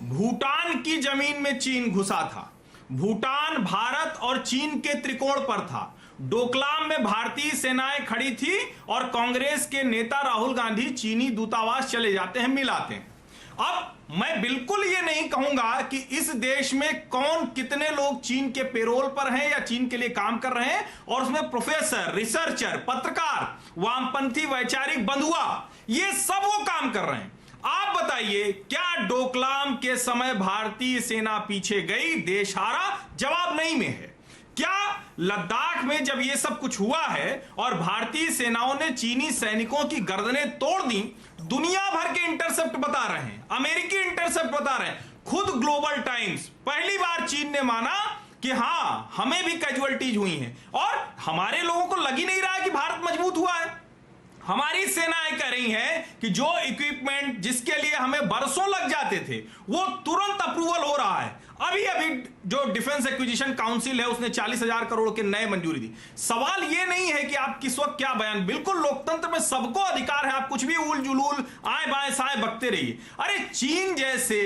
Speaker 7: भूटान की जमीन में चीन घुसा था, भूटान भारत और चीन के त्रिकोण पर था, डोकलाम में भारतीय सेनाएं खड़ी थी और कांग्रेस के नेता राहुल गांधी चीनी दूतावास चले जाते हैं, मिलाते हैं। अब मैं बिल्कुल ये नहीं कहूंगा कि इस देश में कौन कितने लोग चीन के पेरोल पर हैं या चीन के लिए काम कर रहे हैं, और उसमें प्रोफेसर, रिसर्चर, पत्रकार, वामपंथी, वैचारिक, बंधुआ, ये सब वो काम कर रहे हैं। आप बताइए, क्या डोकलाम के समय भारतीय सेना पीछे गई, देश हारा? जवाब नहीं में है। क्या लद्दाख में जब ये सब कुछ हुआ है और भारतीय सेनाओं ने चीनी सैनिकों की गर्दनें तोड़ दी, दुनिया भर के इंटरसेप्ट बता रहे हैं, अमेरिकी इंटरसेप्ट बता रहे हैं, खुद ग्लोबल टाइम्स, पहली बार चीन ने माना कि हां हमें भी कैजुअलिटीज हुई हैं, और हमारे लोगों को लग ही नहीं रहा कि भारत मजबूत हुआ है। हमारी सेनाएं कह रही हैं कि जो इक्विपमेंट जिसके लिए हमें बरसों लग जाते थे वो तुरंत अप्रूवल हो रहा है। अभी जो डिफेंस एक्विजिशन काउंसिल है उसने 40,000 करोड़ के नए मंजूरी दी। सवाल ये नहीं है कि आप किस वक्त क्या बयान, बिल्कुल लोकतंत्र में सबको अधिकार है, आप कुछ भी उल जुलूल आए बाएं साएं बकते रहिए। अरे चीन जैसे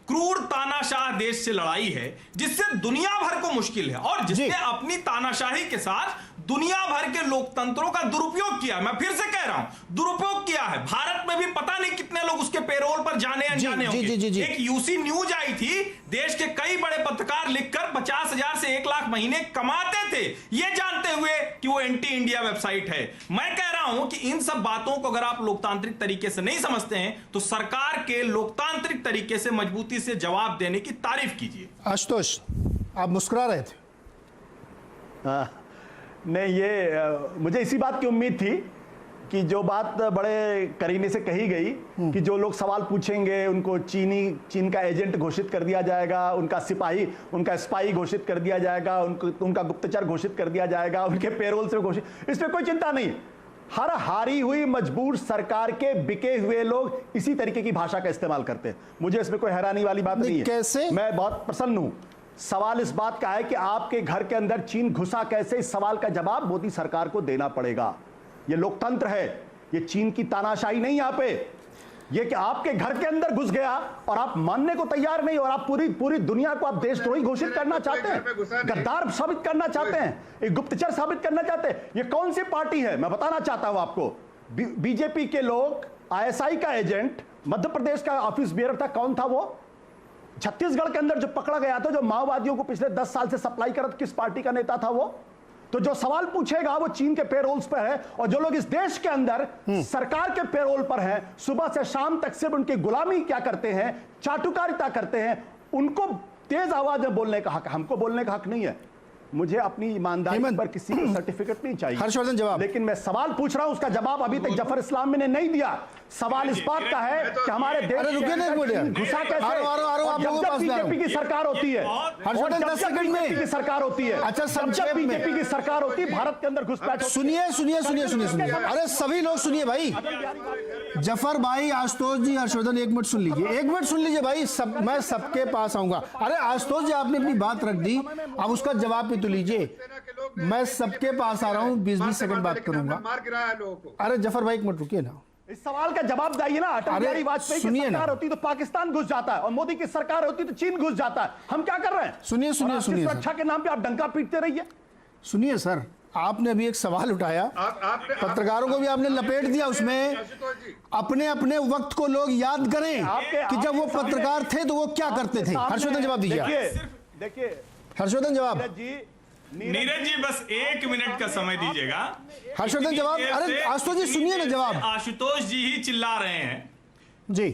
Speaker 7: क्रूर तानाशाह देश से लड़ाई है जिससे दुनिया भर को मुश्किल है, और जिसने अपनी तानाशाही के साथ दुनिया भर के लोकतंत्रों का दुरुपयोग किया। मैं फिर से कह रहा हूं, दुरुपयोग किया है। भारत में भी पता नहीं कितने लोग उसके पेरोल पर जाने अनजाने होंगे। एक यूसी न्यूज आई थी, देश के कई बड़े पत्रकार लिखकर 50,000 से 1 लाख महीने कमाते थे, ये जानते हुए कि वो एंटी इंडिया वेबसाइट है। मैं कह रहा हूं कि इन सब बातों को अगर आप लोकतांत्रिक तरीके से नहीं समझते हैं तो सरकार के लोकतांत्रिक तरीके से मजबूती से जवाब देने की तारीफ कीजिए।
Speaker 1: आशुतोष, आप मुस्कुरा रहे थे।
Speaker 6: नहीं, ये मुझे इसी बात की उम्मीद थी कि जो बात बड़े करीने से कही गई कि जो लोग सवाल पूछेंगे उनको चीन का एजेंट घोषित कर दिया जाएगा, उनका स्पाई घोषित कर दिया जाएगा, उनका गुप्तचर घोषित कर दिया जाएगा, उनके पेरोल से घोषित, इसमें कोई चिंता नहीं। हर हारी हुई मजबूर सरकार के बिके हुए लोग इसी तरीके की भाषा का इस्तेमाल करते हैं। मुझे इसमें कोई हैरानी वाली बात नहीं है।
Speaker 1: कैसे?
Speaker 6: मैं बहुत प्रसन्न हूं। सवाल इस बात का है कि आपके घर के अंदर चीन घुसा कैसे, इस सवाल का जवाब मोदी सरकार को देना पड़ेगा। ये लोकतंत्र है, ये चीन की तानाशाही नहीं। यहां पे ये कि आपके घर के अंदर घुस गया और आप मानने को तैयार नहीं, और आप पूरी दुनिया को आप देशद्रोही घोषित करना चाहते हैं, गद्दार साबित करना चाहते हैं, एक गुप्तचर साबित करना चाहते हैं। ये कौन सी पार्टी है? मैं बताना चाहता हूं आपको। बीजेपी के लोग, आईएसआई का एजेंट, मध्य प्रदेश का ऑफिस बेयर था, कौन था वो? छत्तीसगढ़ के अंदर जो पकड़ा गया था, जो माओवादियों को पिछले 10 साल से सप्लाई कर, किस पार्टी का नेता था वो? तो जो सवाल पूछेगा वो चीन के पेरोल्स पर है, और जो लोग इस देश के अंदर सरकार के पेरोल पर हैं, सुबह से शाम तक सिर्फ उनकी गुलामी क्या करते हैं, चाटुकारिता करते हैं, उनको तेज आवाज में बोलने का हक, हमको बोलने का हक नहीं है। मुझे अपनी ईमानदारी पर किसी को सर्टिफिकेट नहीं चाहिए।
Speaker 1: हर्षवर्धन जवाब।
Speaker 6: लेकिन मैं सवाल पूछ रहा हूं, उसका जवाब अभी तक जफर इस्लाम ने नहीं दिया। सवाल इस बात का है कि हमारे देश घुसा कैसे, बीजेपी की सरकार होती है,
Speaker 1: हर्षवर्धन 10 सेकंड में
Speaker 6: की सरकार होती है।
Speaker 1: अच्छा, संक्षेप में
Speaker 6: बीजेपी की सरकार होती है, भारत के अंदर घुसपैठ।
Speaker 1: सुनिए। अरे सभी लोग सुनिए भाई। जफर भाई, आशुतोष जी, हर्षवर्धन, एक मिनट सुन लीजिए भाई। मैं सबके पास आऊंगा। अरे आशुतोष जी, आपने अपनी बात रख दी, अब उसका जवाब भी तो लीजिए। मैं सबके पास आ रहा हूं, 20-20 सेकंड बात करूंगा। अरे जफर भाई, एक मिनट रुकिए ना,
Speaker 6: इस सवाल का जवाब दिए ना। अटल बिहारी वाजपेयी की सरकार होती तो पाकिस्तान घुस जाता है, और मोदी की सरकार होती तो चीन घुस जाता है। हम क्या कर रहे हैं?
Speaker 1: सुनिए।
Speaker 6: सुरक्षा के नाम पे आप डंका पीटते रहिए।
Speaker 1: सुनिए सर, आपने अभी एक सवाल उठाया, पत्रकारों को भी आपने लपेट दिया उसमें। अपने वक्त को लोग याद करें कि जब वो पत्रकार थे तो वो क्या करते थे। हर्षवर्धन जवाब दीजिए।
Speaker 6: देखिए
Speaker 1: हर्षवर्धन जवाब।
Speaker 7: नीरज जी, बस 1 मिनट का समय दीजिएगा।
Speaker 1: हर्षवर्धन जवाब। अरे आशुतोष जी सुनिए ना जवाब।
Speaker 7: आशुतोष जी ही चिल्ला रहे हैं
Speaker 1: जी।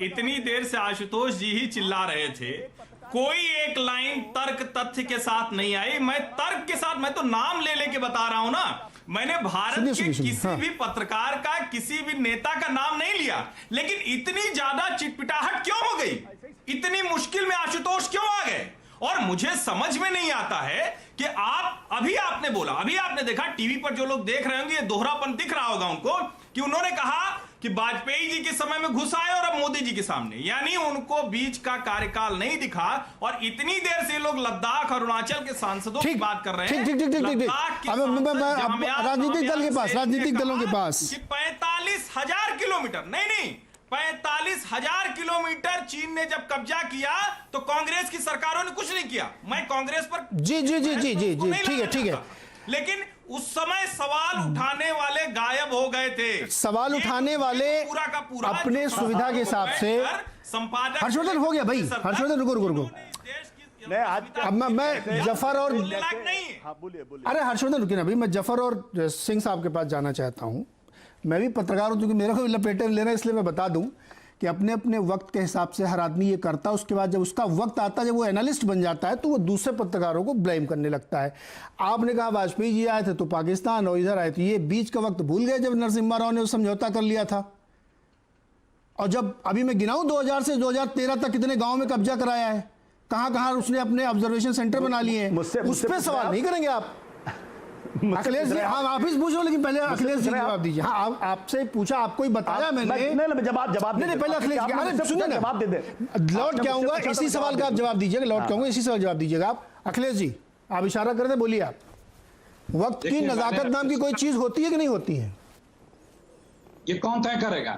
Speaker 7: इतनी देर से आशुतोष जी ही चिल्ला रहे थे, कोई एक लाइन तर्क तथ्य के साथ नहीं आई। मैं तर्क के साथ, मैं तो नाम ले लेके बता रहा हूं ना। मैंने भारत के किसी भी पत्रकार का, किसी भी नेता का नाम नहीं लिया, लेकिन इतनी ज्यादा चिटपिटाहट क्यों हो गई? इतनी मुश्किल में आशुतोष क्यों आ गए? और मुझे समझ में नहीं आता है कि आपने बोला, अभी आपने देखा टीवी पर जो लोग देख रहे होंगे, ये दोहरापन दिख रहा होगा उनको, कि उन्होंने कहा कि वाजपेयी जी के समय में घुस आए और अब मोदी जी के सामने, यानी उनको बीच का कार्यकाल नहीं दिखा। और इतनी देर से लोग लद्दाख और अरुणाचल के सांसदों की बात कर रहे हैं।
Speaker 1: ठीक। राजनीतिक दलों के पास
Speaker 7: 45,000 किलोमीटर, नहीं 45,000 किलोमीटर चीन ने जब कब्जा किया तो कांग्रेस की सरकारों ने कुछ नहीं किया। मैं कांग्रेस पर
Speaker 1: जी ठीक है।
Speaker 7: लेकिन उस समय सवाल उठाने वाले गायब हो गए थे।
Speaker 1: सवाल उठाने वाले
Speaker 7: पूरा का पूरा
Speaker 1: अपने सुविधा के हिसाब से।
Speaker 7: संपादक
Speaker 1: हर्षवर्धन हो गया भाई। हर्षवर्धन रुको। अब मैं जफर और अरे हर्षवर्धन रुकिए ना भाई, मैं जफर और सिंह साहब के पास जाना चाहता हूं। मैं भी पत्रकार हूं, क्योंकि मेरे को लपेटे लेना, इसलिए मैं बता दूं कि अपने अपने वक्त के हिसाब से हर आदमी ये करता है। उसके बाद जब उसका वक्त आता है, जब वो एनालिस्ट बन जाता है, तो वो दूसरे पत्रकारों को ब्लेम करने लगता है। आपने कहा वाजपेयी जी आए थे तो पाकिस्तान, और इधर आए तो ये बीच का वक्त भूल गए जब नरसिम्हा राव ने वो समझौता कर लिया था। और जब अभी मैं गिनाऊं 2000 से 2013 तक कितने गाँव में कब्जा कराया है, कहाँ उसने अपने ऑब्जर्वेशन सेंटर बना लिए हैं, उस पर सवाल नहीं करेंगे आप। अखिलेश जी, हाँ आप ही पूछ लो, लेकिन पहले अखिलेश जी जवाब दीजिए। हाँ आपसे पूछा, आपको ही बताया मैंने।
Speaker 6: जवाब
Speaker 1: नहीं पहले अखिलेश जी, अरे सुनिए ना,
Speaker 6: जवाब दे दे।
Speaker 1: लौट के आऊंगा इसी सवाल का आप जवाब दीजिएगा। लौट के आऊंगा इसी सवाल जवाब दीजिएगा आप। अखिलेश जी, आप इशारा कर दे, बोलिए आप। वक्त की नजाकत नाम की कोई चीज होती है कि नहीं होती है?
Speaker 3: ये कौन तय करेगा?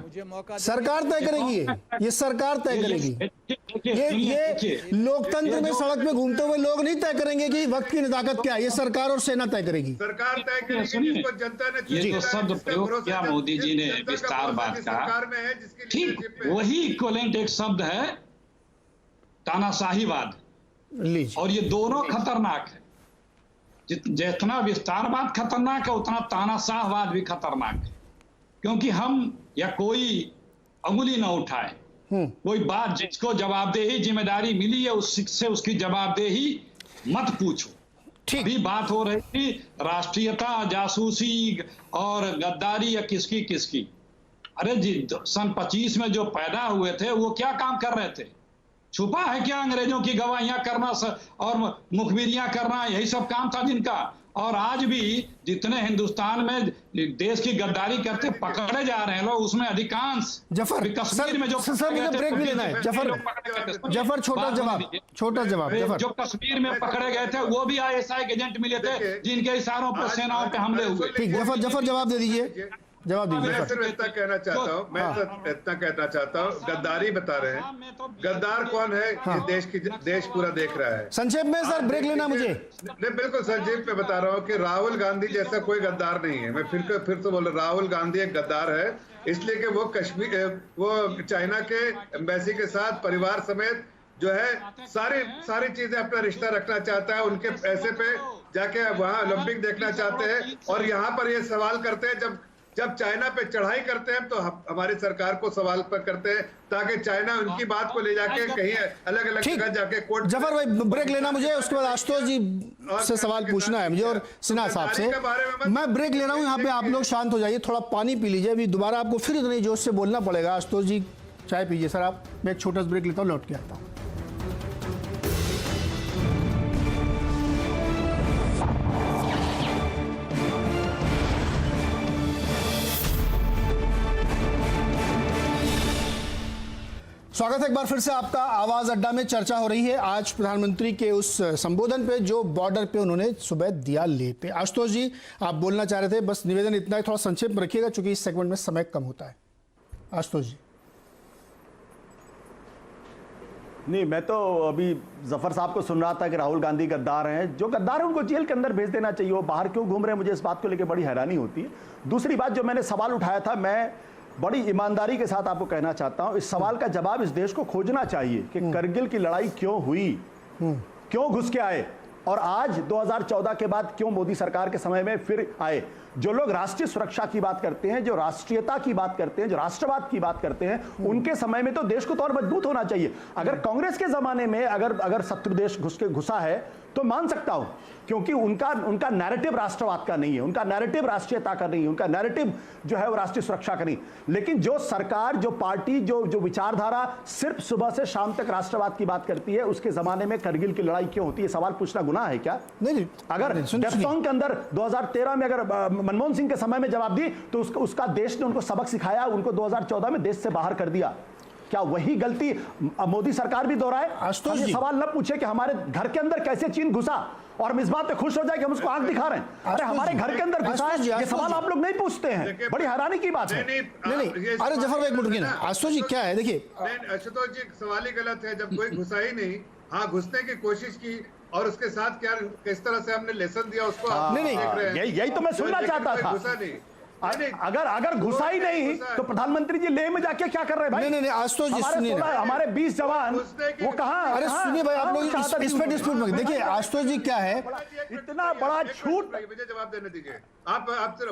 Speaker 1: सरकार तय करेगी। ये सरकार तय करेगी। ये लोकतंत्र में सड़क पे घूमते हुए लोग नहीं तय करेंगे कि वक्त की नजाकत क्या है। ये सरकार और सेना तय करेगी।
Speaker 4: सरकार तय करेगी, जिसको जनता ने
Speaker 3: ये जो शब्द प्रयोग किया मोदी जी ने विस्तारवाद का, ठीक वही इक्विवेलेंट एक शब्द है तानाशाहीवाद। और ये दोनों खतरनाक है। जितना विस्तारवाद खतरनाक है, उतना तानाशाहवाद भी खतरनाक है। क्योंकि हम या कोई अंगुली ना उठाए, कोई बात जिसको जवाबदेही जिम्मेदारी मिली है उससे उसकी जवाबदेही मत पूछो।
Speaker 1: ठीक।
Speaker 3: अभी बात हो रही थी राष्ट्रीयता, जासूसी और गद्दारी या किसकी किसकी। अरे जी, सन 25 में जो पैदा हुए थे वो क्या काम कर रहे थे? छुपा है क्या अंग्रेजों की गवाहियां करना और मुखबिरियां करना, यही सब काम था जिनका। और आज भी जितने हिंदुस्तान में देश की गद्दारी करते पकड़े जा रहे हैं लोग, उसमें अधिकांश
Speaker 1: जफर
Speaker 3: कश्मीर में जो
Speaker 1: सर मुझे ब्रेक भी लेना है। जफर छोटा जवाब जफर।
Speaker 3: जो कश्मीर में पकड़े गए थे वो भी ISI के एजेंट मिले थे, जिनके इशारों पर सेनाओं पे हमले हुए।
Speaker 1: ठीक, जफर जवाब दे दीजिए, जवाब दीजिए।
Speaker 4: मैं सिर्फ इतना कहना चाहता हूँ, इतना कहना चाहता हूँ, गद्दारी बता रहे हैं। गद्दार कौन है? ये देश पूरा देख रहा है।
Speaker 1: संक्षेप में सर, ब्रेक लेना मुझे।
Speaker 4: नहीं, बिल्कुल संक्षेप में बता रहा हूँ कि राहुल गांधी जैसा कोई गद्दार नहीं है। मैं फिर से बोल रहा, राहुल गांधी एक गद्दार है, इसलिए कि वो चाइना के एम्बेसी के साथ परिवार समेत जो है सारी चीजें अपना रिश्ता रखना चाहता है। उनके पैसे पे जाके वहां ओलंपिक देखना चाहते हैं, और यहाँ पर ये सवाल करते हैं जब चाइना पे चढ़ाई करते हैं तो हमारी सरकार को सवाल पर करते हैं, ताकि चाइना उनकी बात को ले जाके कहीं अलग अलग जगह जाके कोर्ट।
Speaker 1: जफर भाई ब्रेक लेना मुझे, उसके बाद आशुतोष जी से सवाल पूछना है मुझे और सिन्हा साहब से। मैं ब्रेक ले रहा हूँ, यहाँ पे आप लोग शांत हो जाइए, थोड़ा पानी पी लीजिए, अभी दोबारा आपको फिर इतने जोश से बोलना पड़ेगा। आशुतोष जी चाय पीजिए। सर आप, मैं एक छोटा सा ब्रेक लेता हूँ, लौट के आता हूँ। स्वागत है एक बार फिर से आपका आवाज अड्डा में। चर्चा हो रही है आज प्रधानमंत्री के उस संबोधन पे जो बॉर्डर पे उन्होंने सुबह दिया लेते। आशुतोष जी आप बोलना चाह रहे थे, बस निवेदन इतना है, थोड़ा संक्षेप में रखिएगा क्योंकि इस सेगमेंट में समय कम होता है। आशुतोष जी।
Speaker 6: नहीं, मैं तो अभी जफर साहब को सुन रहा था कि राहुल गांधी गद्दार हैं। जो गद्दार है उनको जेल के अंदर भेज देना चाहिए। वो बाहर क्यों घूम रहे हैं, मुझे इस बात को लेकर बड़ी हैरानी होती है। दूसरी बात जो मैंने सवाल उठाया था, मैं बड़ी ईमानदारी के साथ आपको कहना चाहता हूं, इस सवाल का जवाब इस देश को खोजना चाहिए कि करगिल की लड़ाई क्यों हुई, क्यों घुस के आए, और आज 2014 के बाद क्यों मोदी सरकार के समय में फिर आए। जो लोग राष्ट्रीय सुरक्षा की बात करते हैं, जो राष्ट्रीयता की बात करते हैं, जो राष्ट्रवाद की बात करते हैं, उनके समय में तो देश को तो और मजबूत होना चाहिए। अगर कांग्रेस के जमाने में अगर शत्रु देश घुसा है तो मान सकता हूं, क्योंकि उनका नैरेटिव राष्ट्रवाद का नहीं है, उनका नैरेटिव राष्ट्रीयता का नहीं है, उनका नैरेटिव जो है वो राष्ट्रीय सुरक्षा का नहीं। लेकिन जो सरकार, जो पार्टी, जो विचारधारा सिर्फ सुबह से शाम तक राष्ट्रवाद की बात करती है, उसके जमाने में करगिल की लड़ाई क्यों होती है? सवाल पूछना गुनाह है क्या?
Speaker 1: नहीं,
Speaker 6: अगर डेफ सॉन्ग के अंदर 2013 में अगर मनमोहन सिंह के समय में जवाब दी तो उसका देश ने उनको सबक सिखाया, उनको 2014 में देश से बाहर कर दिया। क्या वही गलती मोदी सरकार भी दोहराए? सवाल न पूछे कि हमारे घर के अंदर कैसे चीन घुसा और हम इस बात पे खुश हो जाए कि हम उसको आंख दिखा रहे हैं। अरे हमारे घर के अंदर घुसा है, ये सवाल आप लोग नहीं पूछते हैं, बड़ी हैरानी की बात है।
Speaker 1: नहीं, अरे जफर भाई एक मिनट रुकिए ना। आशुतोष जी क्या है, देखिए
Speaker 4: आशुतोष जी सवाल ही गलत है। जब कोई घुसा ही नहीं, हाँ घुसने की कोशिश की और उसके साथ क्या किस तरह से हमने लेसन दिया उसको
Speaker 6: यही तो मैं सुनना चाहता था।
Speaker 4: घुसा नहीं,
Speaker 6: अगर घुसा ही नहीं तो प्रधानमंत्री जी लेह में जाके क्या कर रहे हैं भाई?
Speaker 1: नहीं, आशुतोष जी सुनिए,
Speaker 6: हमारे 20 जवान वो कहाँ?
Speaker 1: अरे सुनिए भाई, आप लोग इस पे डिस्प्यूट मत। देखिए आशुतोष जी क्या है,
Speaker 6: इतना बड़ा झूठ।
Speaker 4: मुझे जवाब देने दीजिए, आप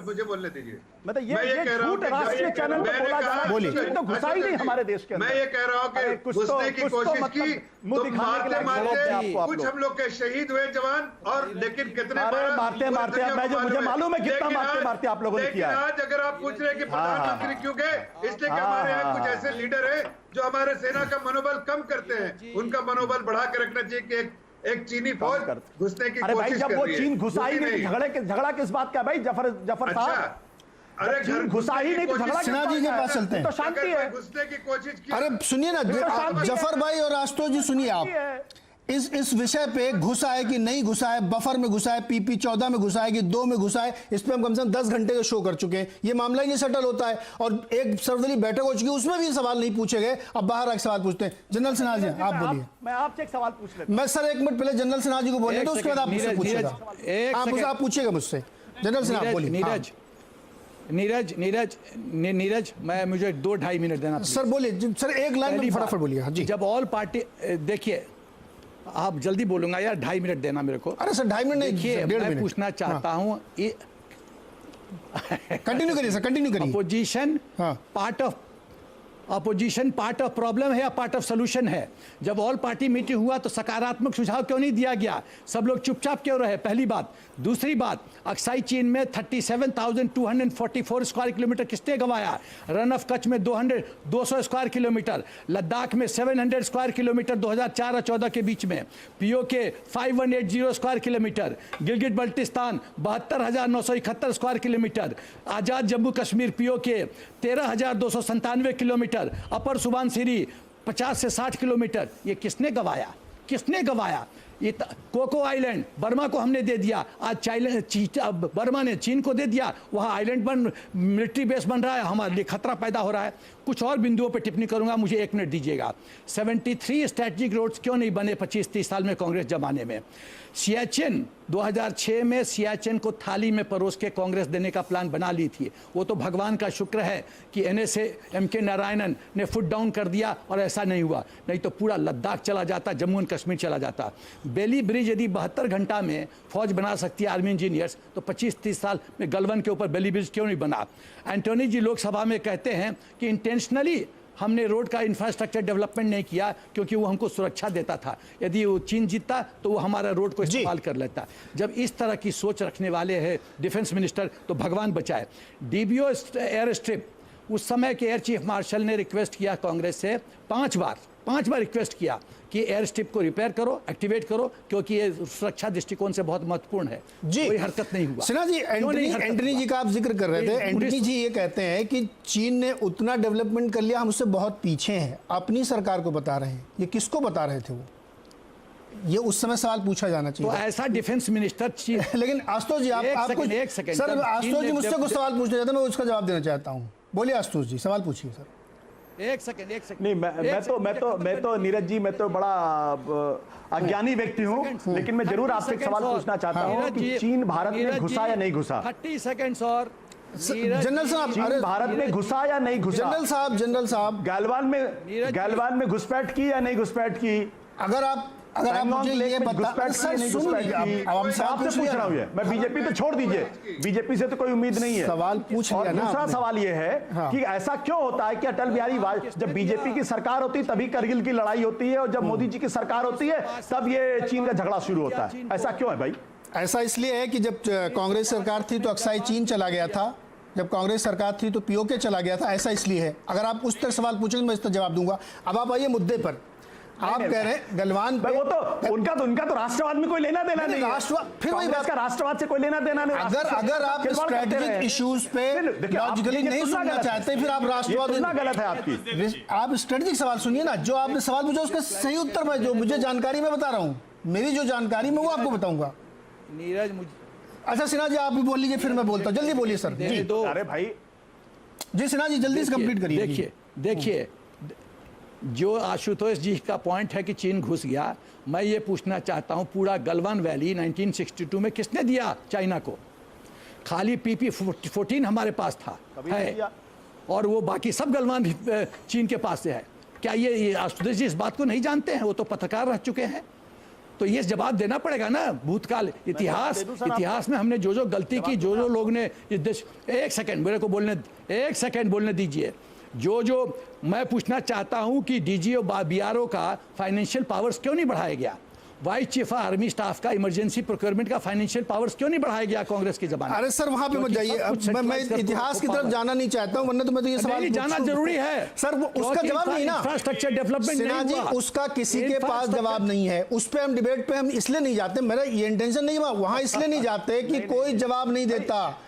Speaker 4: मुझे बोलने दीजिए।
Speaker 6: मतलब ये झूठ राष्ट्रीय चैनल पे बोला जा रहा है। बोलिए, तो घुसा ही नहीं हमारे देश के अंदर।
Speaker 4: मैं ये कह रहा हूँ कि घुसने की कोशिश की तो मारते कुछ हम लोग के शहीद हुए जवान, और लेकिन कितने
Speaker 6: मारते मुझे मालूम है कितना मारते आप लोगों ने किया।
Speaker 4: आज अगर आप पूछ रहे हैं कि प्रधानमंत्री क्यों गए, इसलिए कि हमारे यहाँ कुछ ऐसे लीडर हैं जो हमारे सेना का मनोबल कम करते हैं। उनका मनोबल बढ़ा के रखना चाहिए कि एक चीनी फौज घुसने की कोशिश कर रही है।
Speaker 6: जब वो चीन घुसा ही नहीं, झगड़ा किस बात का भाई जफर साहब? अरे चीन घुसा ही नहीं तो झगड़ा
Speaker 1: सिन्हा जी के पास चलते हैं,
Speaker 6: तो शांति है।
Speaker 4: घुसने की कोशिश की।
Speaker 1: अरे सुनिए ना जफर भाई और आशुतोष जी, सुनिए आप इस विषय पे घुसा है कि नहीं घुसा है, बफर में घुसा है, PP 14 में घुसा है कि 2 में घुसा है, इस पे हम कम से कम 10 घंटे का शो कर चुके हैं। ये मामला ही नहीं सेटल होता है और एक सर्वदलीय बैठक हो चुकी है, उसमें भी सवाल नहीं पूछे गए। अब बाहर आके सवाल पूछते हैं। जनरल सिन्हा जी आप बोलिए।
Speaker 6: मैं आपसे एक सवाल पूछ लेता हूं।
Speaker 1: मैं सर 1 मिनट पहले जनरल सिन्हा जी को बोलने दो, उसके बाद आप मुझसे पूछिएगा। आप पूछिएगा मुझसे। जनरल सिन्हा बोलिए।
Speaker 5: नीरज मुझे 2-2.5 मिनट देना
Speaker 1: सर। बोलिए सर, एक लाइन में फटाफट बोलिए। जी,
Speaker 5: जब ऑल पार्टी, देखिए आप जल्दी बोलूंगा यार, 2.5 मिनट देना मेरे को।
Speaker 1: अरे सर 2.5 मिनट नहीं,
Speaker 5: देखिए मैं पूछना चाहता हूं,
Speaker 1: कंटिन्यू करिए सर, कंटिन्यू करिए।
Speaker 5: Opposition part of opposition part of problem है या पार्ट ऑफ सोल्यूशन है? जब ऑल पार्टी मीटिंग हुआ तो सकारात्मक सुझाव क्यों नहीं दिया गया? सब लोग चुपचाप क्यों रहे? पहली बात। दूसरी बात, अक्साई चीन में 37,244 स्क्वायर किलोमीटर किसने गंवाया? रन ऑफ कच्छ में 200 स्क्वायर किलोमीटर, लद्दाख में 700 स्क्वायर किलोमीटर 2004 और 14 के बीच में, PoK 5180 square kilometre, Gilgit Baltistan 72,971 square kilometre, Azad Jammu Kashmir PoK 13,297 kilometre, upper Subansiri 50 से 60 किलोमीटर। ये किसने गंवाया? किसने गंवाया? ये कोको आइलैंड बर्मा को हमने दे दिया, आज बर्मा ने चीन को दे दिया, वहाँ आइलैंड मिलिट्री बेस बन रहा है, हमारे लिए खतरा पैदा हो रहा है। कुछ और बिंदुओं पर टिप्पणी करूंगा, मुझे 1 मिनट दीजिएगा। 73 स्ट्रेटेजिक रोड्स क्यों नहीं बने 25-30 साल में कांग्रेस जमाने में? सियाचिन 2006 में सियाचिन को थाली में परोस के कांग्रेस देने का प्लान बना ली थी। वो तो भगवान का शुक्र है कि NSA MK नारायणन ने फुट डाउन कर दिया और ऐसा नहीं हुआ, नहीं तो पूरा लद्दाख चला जाता, जम्मू एंड कश्मीर चला जाता। बेली ब्रिज यदि 72 घंटा में फौज बना सकती है आर्मी इंजीनियर्स, तो 25-30 साल में गलवन के ऊपर बेली ब्रिज क्यों नहीं बना? एंटोनी जी लोकसभा में कहते हैं कि इंटेंशनली हमने रोड का इंफ्रास्ट्रक्चर डेवलपमेंट नहीं किया क्योंकि वो हमको सुरक्षा देता था, यदि वो चीन जीतता तो वो हमारा रोड को इस्तेमाल कर लेता। जब इस तरह की सोच रखने वाले हैं डिफेंस मिनिस्टर, तो भगवान बचाए। DBO एयर स्ट्रिप, उस समय के एयर चीफ मार्शल ने रिक्वेस्ट किया कांग्रेस से 5 बार रिक्वेस्ट किया कि एयर स्ट्रिप को रिपेयर करो, एक्टिवेट करो, क्योंकि ये सुरक्षा दृष्टिकोण से बहुत महत्वपूर्ण है।
Speaker 1: जी,
Speaker 5: कोई हरकत नहीं हुआ।
Speaker 1: सिन्हा जी, एंटनी जी का आप जिक्र कर रहे थे। एंटनी जी ये कहते हैं कि चीन ने उतना डेवलपमेंट कर लिया, हम उससे बहुत पीछे हैं। अपनी सरकार को बता रहे हैं, ये किसको बता रहे थे वो? ये उस समय सवाल पूछा जाना चाहिए।
Speaker 5: तो ऐसा डिफेंस मिनिस्टर
Speaker 1: लेकिन आशुतोष जी, आप
Speaker 5: एक सेकंड
Speaker 1: सर, आशुतोष जी मुझसे कुछ सवाल पूछना चाहते हैं, मैं उसका जवाब देना चाहता हूँ। बोलिए आशुतोष जी, सवाल पूछिए सर।
Speaker 5: एक सेकंड
Speaker 6: नहीं, मैं तो नीरज जी, मैं तो बड़ा अज्ञानी व्यक्ति हूँ, लेकिन मैं जरूर आपसे एक सवाल पूछना चाहता हूँ कि चीन भारत में घुसा या नहीं घुसा?
Speaker 5: 30 सेकंड्स और
Speaker 1: जनरल साहब,
Speaker 6: चीन भारत में घुसा या नहीं घुसा?
Speaker 1: जनरल साहब,
Speaker 6: गलवान में घुसपैठ की या नहीं घुसपैठ की?
Speaker 1: अगर आप मुझे ये बता, सर सुनिए,
Speaker 6: आपसे पूछ रहा हूँ। मैं बीजेपी तो छोड़ दीजिए, बीजेपी से तो कोई उम्मीद नहीं है।
Speaker 1: सवाल पूछ लिया ना।
Speaker 6: दूसरा सवाल ये है कि ऐसा क्यों होता है कि अटल बिहारी वाजपेयी, जब बीजेपी की सरकार होती है तभी करगिल की लड़ाई होती है, और जब मोदी जी की सरकार होती है तब ये चीन का झगड़ा शुरू होता है? ऐसा क्यों है भाई?
Speaker 1: ऐसा इसलिए है कि जब कांग्रेस सरकार थी तो अक्साई चीन चला गया था, जब कांग्रेस सरकार थी तो पीओके चला गया था। ऐसा इसलिए है। अगर आप उस तरह सवाल पूछेंगे मैं इस तरह जवाब दूंगा। अब आप आइए मुद्दे पर। आप कह रहे हैं गलवान पे,
Speaker 6: वो तो उनका तो राष्ट्रवाद में कोई लेना देना नहीं,
Speaker 1: राष्ट्रवाद, फिर वही बात
Speaker 6: का राष्ट्रवाद से कोई लेना देना नहीं।
Speaker 1: अगर आप स्ट्रेटेजिक इश्यूज पे लॉजिकली नहीं सुनना चाहते, फिर आप राष्ट्रवाद,
Speaker 6: गलत है आपकी।
Speaker 1: आप स्ट्रेटेजिक सवाल सुनिए ना। जो आपने सवाल पूछा उसका सही उत्तर मैं, जो मुझे जानकारी मैं बता रहा हूँ, मेरी जो जानकारी मैं वो आपको बताऊंगा।
Speaker 5: नीरज मुझे,
Speaker 1: अच्छा सिन्हा जी आप भी बोल लीजिए, फिर मैं बोलता हूँ। जल्दी बोलिए सर जी।
Speaker 6: अरे भाई
Speaker 1: जी सिन्हा जी, जल्दी से कंप्लीट करिए।
Speaker 5: देखिए जो आशुतोष जी का पॉइंट है कि चीन घुस गया, मैं ये पूछना चाहता हूँ, पूरा गलवान वैली 1962 में किसने दिया चाइना को? खाली PP-14 हमारे पास था है, और वो बाकी सब गलवान चीन के पास से है। क्या ये आशुतोष जी इस बात को नहीं जानते हैं? वो तो पत्रकार रह चुके हैं, तो ये जवाब देना पड़ेगा ना। भूतकाल इतिहास में हमने जो गलती की, जो लोग ने इस देश, एक सेकंड मेरे को बोलने दीजिए। जो मैं पूछना चाहता हूं कि DGO BRO का फाइनेंशियल पावर्स क्यों नहीं बढ़ाया गया? वाइस चीफ आर्मी स्टाफ का इमरजेंसी प्रोक्योरमेंट का फाइनेंशियल पावर्स क्यों नहीं बढ़ाया गया कांग्रेस के जमाने?
Speaker 1: अरे सर वहां पे मत जाइए, मैं इतिहास की तरफ जाना नहीं चाहता हूं, वरना तो मैं तो ये सवाल
Speaker 5: जाना जरूरी है
Speaker 1: सर। वो उसका जवाब नहीं ना,
Speaker 5: इंफ्रास्ट्रक्चर डेवलपमेंट
Speaker 1: सिन्हा जी, उसका किसी के पास जवाब नहीं है। उस पर हम डिबेट पे हम इसलिए नहीं जाते, मेरा ये इंटेंशन नहीं हुआ वहां, इसलिए नहीं जाते कि कोई जवाब नहीं देता,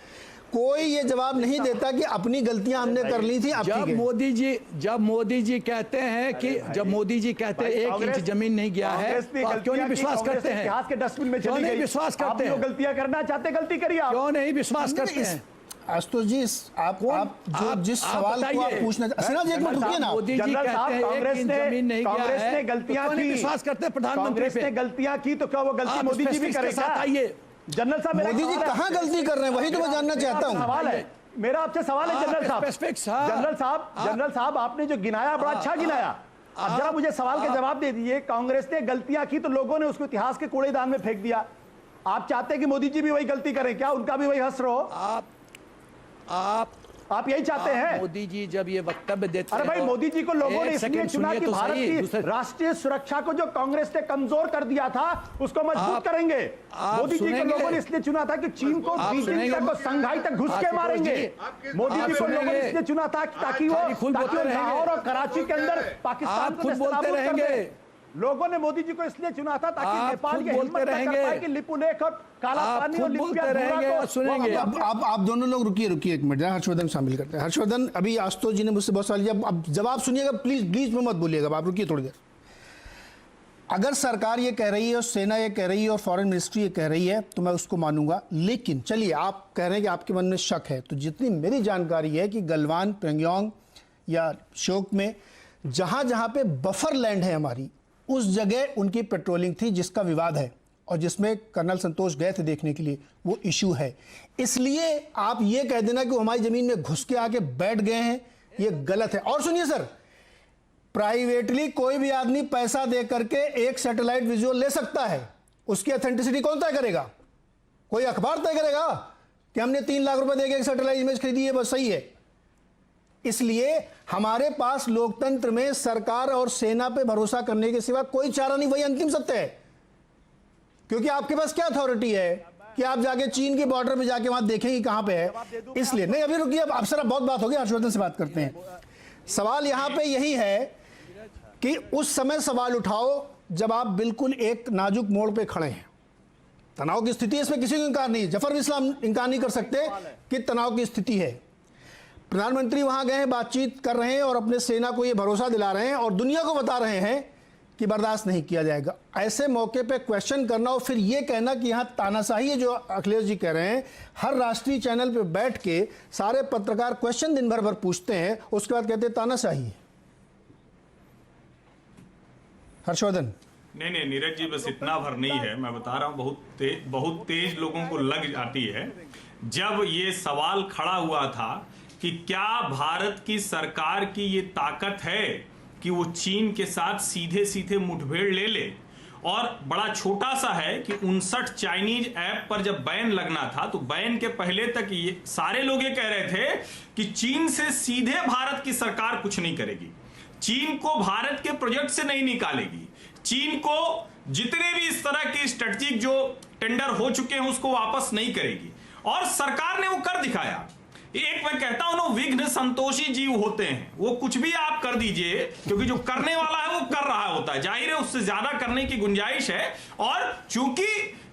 Speaker 1: कोई ये जवाब नहीं देता कि अपनी गलतियां हमने कर ली थी।
Speaker 5: जब मोदी जी कहते हैं कि 1 इंच जमीन नहीं गया है, तो आप क्यों नहीं विश्वास करते हैं?
Speaker 6: इतिहास के डस्टबिन में चली गई।
Speaker 5: विश्वास करते हैं?
Speaker 6: गलतियां करना चाहते, गलती करिए।
Speaker 5: क्यों नहीं विश्वास करते हैं?
Speaker 1: आशुतोष जी, आप जिस सवाल को आप पूछना, सिन्हा जी एक मिनट रुकिए ना।
Speaker 5: मोदी जी कहते हैं
Speaker 6: कांग्रेस ने गलतियां की,
Speaker 5: विश्वास करते हैं प्रधानमंत्री
Speaker 6: ने गलतियां की, तो क्या वो गलती मोदी जी भी करेगा?
Speaker 5: आइए
Speaker 6: जनरल साहब,
Speaker 1: मोदी जी कहाँ गलती कर रहे हैं, वही तो मैं जानना चाहता हूँ।
Speaker 6: सवाल है मेरा आपसे, सवाल है जनरल साहब, आपने जो गिनाया बड़ा अच्छा गिनाया। अब जरा मुझे सवाल के जवाब दे दीजिए। कांग्रेस ने गलतियां की तो लोगों ने उसको इतिहास के कूड़ेदान में फेंक दिया। आप चाहते हैं कि मोदी जी भी वही गलती करें क्या? उनका भी वही हश्र हो? आप यही चाहते हैं?
Speaker 5: मोदी जी जब ये वक्तव्य देते
Speaker 6: अरे भाई,
Speaker 5: हो-
Speaker 6: मोदी जी को लोगों ने
Speaker 5: एक
Speaker 6: इसलिए
Speaker 5: सेकंड
Speaker 6: चुना
Speaker 5: सुनिए
Speaker 6: कि
Speaker 5: तो
Speaker 6: भारत
Speaker 5: सही,
Speaker 6: की
Speaker 5: दूसरे-
Speaker 6: राष्ट्रीय सुरक्षा को जो कांग्रेस ने कमजोर कर दिया था उसको मजबूत करेंगे।
Speaker 5: आप
Speaker 6: मोदी जी को
Speaker 5: सुनेंगे?
Speaker 6: लोगों ने इसलिए चुना था कि चीन को
Speaker 5: आप
Speaker 6: बीजिंग
Speaker 5: सुनेंगे?
Speaker 6: तक और संघाई तक घुस के
Speaker 5: आशुतोष
Speaker 6: मारेंगे।
Speaker 5: जी,
Speaker 6: मोदी
Speaker 5: आप
Speaker 6: जी को लोगों ने
Speaker 5: सुनेंगे?
Speaker 6: इसलिए चुना था ताकि वो
Speaker 5: खाली खुद बोलते रहेंगे।
Speaker 6: लाहौर और कराची के अंदर पाकिस्तान
Speaker 5: आप
Speaker 6: को
Speaker 5: खुद बोलते
Speaker 6: नेस्तनाबूद कर
Speaker 5: रहेंगे।
Speaker 6: दे। लोगों ने मोदी जी को इसलिए चुना था ताकि
Speaker 5: आप
Speaker 6: नेपाल
Speaker 5: खुद
Speaker 6: के
Speaker 5: बोलते
Speaker 6: हिम्मत न कर
Speaker 5: रहेंगे।
Speaker 6: पाए कि लिपुलेख और काला
Speaker 5: आप
Speaker 6: पानी
Speaker 5: खुद
Speaker 6: और
Speaker 5: बोलते
Speaker 6: लिपिया
Speaker 5: रहेंगे
Speaker 6: को
Speaker 5: और सुनेंगे।
Speaker 1: आप दोनों लोग रुकिए एक मिनट, हर्षवर्धन शामिल करते हैं। हर्षवर्धन, अभी आशुतोष जी ने मुझसे बहुत सवाल किया, अब जवाब सुनिएगा, प्लीज प्लीज में मत बोलिएगा, आप रुकिए थोड़ी देर। अगर सरकार ये कह रही है और सेना ये कह रही है और फॉरेन मिनिस्ट्री ये कह रही है तो मैं उसको मानूंगा, लेकिन चलिए आप कह रहे हैं कि आपके मन में शक है, तो जितनी मेरी जानकारी है कि गलवान, पेंगोंग या श्योक में जहां जहां पे बफर लैंड है हमारी, उस जगह उनकी पेट्रोलिंग थी जिसका विवाद है और जिसमें कर्नल संतोष गए थे देखने के लिए, वो इशू है। इसलिए आप ये कह देना कि वो हमारी जमीन में घुस के आके बैठ गए हैं, ये गलत है। और सुनिए सर, प्राइवेटली कोई भी आदमी पैसा दे करके एक सैटेलाइट विजुअल ले सकता है, उसकी ऑथेंटिसिटी कौन तय करेगा? कोई अखबार तय करेगा कि हमने 3 लाख रुपए देके एक सैटेलाइट इमेज खरीदी है, बस सही है। इसलिए हमारे पास लोकतंत्र में सरकार और सेना पे भरोसा करने के सिवा कोई चारा नहीं, वही अंतिम सत्य है। क्योंकि आपके पास क्या अथॉरिटी है कि आप जाके चीन की बॉर्डर पे जाके वहां देखेंगे कहां पे है? इसलिए नहीं, अभी रुकिए, अब सर बहुत बात होगी, हर्षवर्धन से बात करते हैं। सवाल यहां पे यही है कि उस समय सवाल उठाओ जब आप बिल्कुल एक नाजुक मोड़ पे खड़े हैं, तनाव की स्थिति है, इसमें किसी को इंकार नहीं है, जफर इस्लाम इंकार नहीं कर सकते कि तनाव की स्थिति है। प्रधानमंत्री वहां गए हैं, बातचीत कर रहे हैं और अपने सेना को यह भरोसा दिला रहे हैं और दुनिया को बता रहे हैं कि बर्दाश्त नहीं किया जाएगा। ऐसे मौके पे क्वेश्चन करना और फिर यह कहना कि यहां तानाशाही है, जो अखिलेश जी कह रहे हैं, हर राष्ट्रीय चैनल पे बैठ के सारे पत्रकार क्वेश्चन दिन भर पूछते हैं, उसके बाद कहते हैं तानाशाही है। हर्षवर्धन,
Speaker 7: नहीं नीरज जी, बस इतना भर नहीं है, मैं बता रहा हूँ, बहुत तेज लोगों को लग जाती है। जब ये सवाल खड़ा हुआ था कि क्या भारत की सरकार की ये ताकत है कि वो चीन के साथ सीधे सीधे मुठभेड़ ले ले, और बड़ा छोटा सा है कि 59 चाइनीज ऐप पर जब बैन लगना था तो बैन के पहले तक ये सारे लोग ये कह रहे थे कि चीन से सीधे भारत की सरकार कुछ नहीं करेगी, चीन को भारत के प्रोजेक्ट से नहीं निकालेगी, चीन को जितने भी इस तरह की स्ट्रेटेजिक जो टेंडर हो चुके हैं उसको वापस नहीं करेगी, और सरकार ने वो कर दिखाया। एक मैं कहता हूं ना, विघ्न संतोषी जीव होते हैं, वो कुछ भी आप कर दीजिए, क्योंकि जो करने वाला है वो कर रहा होता है, जाहिर है उससे ज्यादा करने की गुंजाइश है। और चूंकि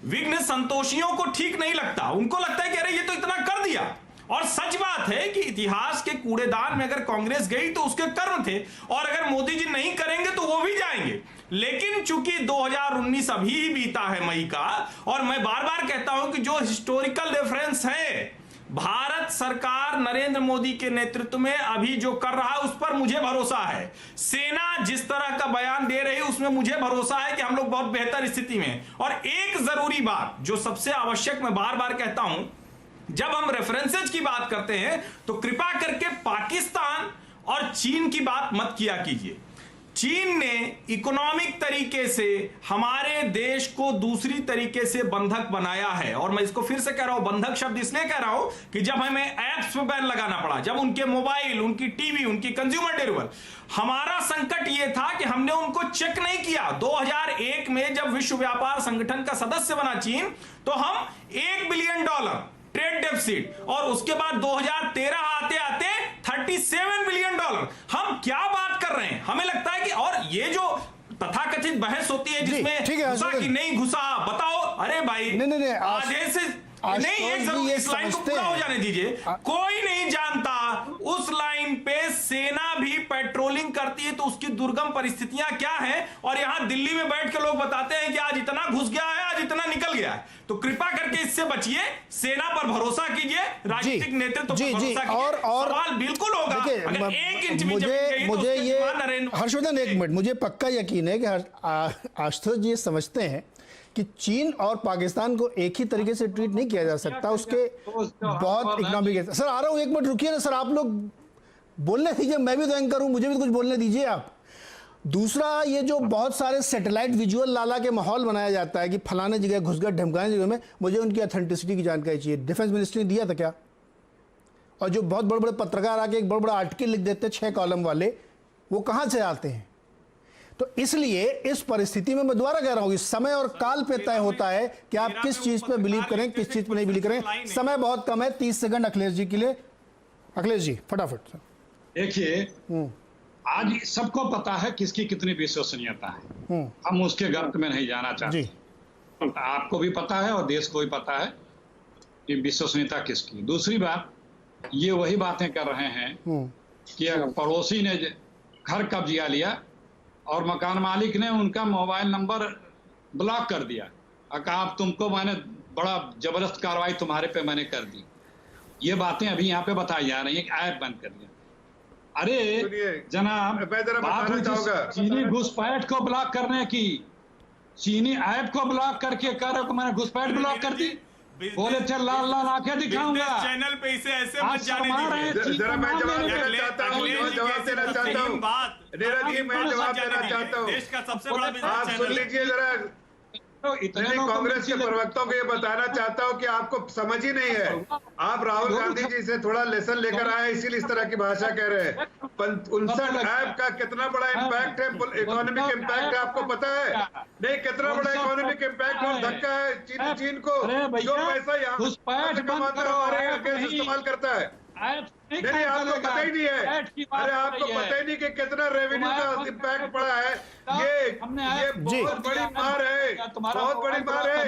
Speaker 7: विघ्न संतोषियों को ठीक नहीं लगता, उनको लगता है कि अरे ये तो इतना कर दिया। और सच बात है कि इतिहास के कूड़ेदान में अगर कांग्रेस गई तो उसके कर्म थे, और अगर मोदी जी नहीं करेंगे तो वो भी जाएंगे। लेकिन चूंकि 2019 अभी ही बीता है मई का, और मैं बार बार कहता हूं कि जो हिस्टोरिकल रेफरेंस है, भारत सरकार नरेंद्र मोदी के नेतृत्व में अभी जो कर रहा है उस पर मुझे भरोसा है। सेना जिस तरह का बयान दे रही है उसमें मुझे भरोसा है कि हम लोग बहुत बेहतर स्थिति में हैं। और एक जरूरी बात जो सबसे आवश्यक, मैं बार बार कहता हूं, जब हम रेफरेंसेज की बात करते हैं तो कृपा करके पाकिस्तान और चीन की बात मत किया कीजिए। चीन ने इकोनॉमिक तरीके से हमारे देश को दूसरी तरीके से बंधक बनाया है, और मैं इसको फिर से कह रहा हूं, बंधक शब्द इसलिए कह रहा हूं कि जब हमें एप्स पे बैन लगाना पड़ा, जब उनके मोबाइल, उनकी टीवी, उनकी कंज्यूमर ड्यूरेबल, हमारा संकट यह था कि हमने उनको चेक नहीं किया। 2001 में जब विश्व व्यापार संगठन का सदस्य बना चीन, तो हम $1 बिलियन ट्रेड डेफिसिट, और उसके बाद 2013 आते आते $37 बिलियन। हम क्या बात कर रहे हैं? हमें लगता है कि, और ये जो तथाकथित बहस होती है जिसमें घुसा कि नहीं घुसा, बताओ, अरे भाई
Speaker 1: नहीं,
Speaker 7: आधे से नहीं, एक जरूर इस लाइन को पूरा हो जाने दीजिए। कोई नहीं जानता उस लाइन पे सेना भी पेट्रोलिंग करती है तो उसकी दुर्गम परिस्थितियां क्या हैं, और यहां दिल्ली में बैठ के लोग बताते हैं कि आज इतना घुस गया है, आज इतना निकल गया है। तो कृपा करके इससे बचिए, सेना पर भरोसा कीजिए, राजनीतिक नेतृत्व पर भरोसा कीजिए। और सवाल बिल्कुल होगा, अगर 1 इंच भी जमीन
Speaker 1: मुझे ये हर्षवर्धन, 1 मिनट, मुझे पक्का यकीन है कि आशुतोष जी समझते हैं कि चीन और पाकिस्तान को एक ही तरीके से ट्रीट नहीं किया जा सकता, उसके बहुत इकोनॉमिक है। सर आ रहा हूं, 1 मिनट रुकिए ना सर, आप लोग बोलने दीजिए, मैं भी तो एंकर हूं, मुझे भी कुछ बोलने दीजिए आप। दूसरा, ये जो बहुत सारे सैटेलाइट विजुअल लाला के माहौल बनाया जाता है कि फलाने जगह घुस गए, ढमकाने जगह में, मुझे उनकी ऑथेंटिसिटी की जानकारी चाहिए। डिफेंस मिनिस्ट्री ने दिया था क्या? और जो बहुत बड़े बड़े पत्रकार आके एक बड़ा बड़ा आर्टिकल लिख देते हैं 6 कॉलम वाले, वो कहां से आते हैं? तो इसलिए इस परिस्थिति में मैं दोबारा कह रहा हूं कि समय और काल पे तय होता है कि आप किस चीज पे बिलीव करें, किस चीज पे नहीं बिलीव करें। समय बहुत कम है, 30 सेकंड अखिलेश जी के लिए। अखिलेश जी फटाफट।
Speaker 3: देखिए, आज सबको पता है किसकी कितनी विश्वसनीयता है, हम उसके गर्त में नहीं जाना चाहते। आपको भी पता है और देश को भी पता है कि विश्वसनीयता किसकी। दूसरी बात, ये वही बातें कर रहे हैं कि पड़ोसी ने घर कब्जा लिया और मकान मालिक ने उनका मोबाइल नंबर ब्लॉक कर दिया और कहा अब तुमको मैंने बड़ा जबरदस्त कार्रवाई तुम्हारे पे मैंने कर दी। ये बातें अभी यहाँ पे बताई जा रही है कि ऐप बंद कर दिया। अरे जनाब, बात हुई चीनी घुसपैठ को ब्लॉक करने की, चीनी ऐप को ब्लॉक करके कह रहे मैंने घुसपैठ ब्लॉक कर दी। बोले चल लाल लाल आंखें दिखाऊंगा।
Speaker 7: चैनल पे इसे ऐसे मत जाने दीजिए।
Speaker 4: जरा मैं जवाब देना चाहता हूँ, जवाब देना चाहता हूँ नीरज जी, मैं जवाब देना चाहता हूँ।
Speaker 7: देश का सबसे बड़ा
Speaker 4: आप सुन लीजिए जरा। कांग्रेस के प्रवक्ताओं को ये बताना चाहता हूँ कि आपको समझ ही नहीं है। आप राहुल गांधी जी से थोड़ा लेसन लेकर आए, इसीलिए इस तरह की भाषा कह रहे हैं। 59 ऐप का कितना बड़ा इम्पैक्ट है, इकोनॉमिक इम्पैक्ट है, आपको पता है? नहीं, कितना बड़ा इकोनॉमिक इम्पैक्ट और धक्का है चीन को, जो पैसा यहाँ कमाता है हमारे अगेंस्ट इस्तेमाल करता है। नहीं, आपको पता ही नहीं है। अरे आपको पता ही नहीं कि कितना रेवेन्यू का इम्पैक्ट पड़ा है। ये बहुत बड़ी मार है, बहुत बड़ी मार है।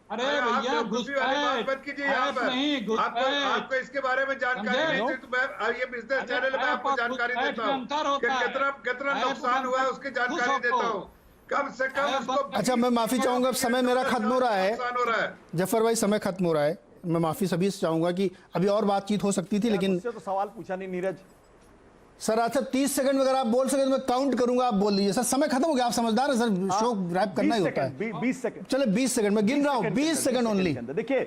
Speaker 3: अरे भैया, घुसपैठ
Speaker 4: मत कीजिए यहाँ पर। आपको इसके बारे में जानकारी नहीं थी, तो मैं ये बिजनेस चैनल में आपको जानकारी देता हूँ कि कितना नुकसान हुआ है, उसकी जानकारी देता हूँ। कम से कम उसको।
Speaker 1: अच्छा, मैं माफी चाहूंगा, समय मेरा खत्म हो रहा है। जफर भाई, समय खत्म हो रहा है। मैं माफी सभी से चाहूंगा कि अभी और बातचीत हो सकती थी, लेकिन
Speaker 6: तो सवाल पूछा नहीं नीरज
Speaker 1: सर। अच्छा, 30 सेकंड में अगर आप बोल सके तो मैं काउंट करूंगा, आप बोल दीजिए। सर समय खत्म हो गया, आप समझदार हैं सर, शो रैप करना ही होता है।
Speaker 6: 20 सेकंड,
Speaker 1: चले 20 सेकंड में गिन रहा हूँ, 20 सेकंड ओनली।
Speaker 6: देखिए,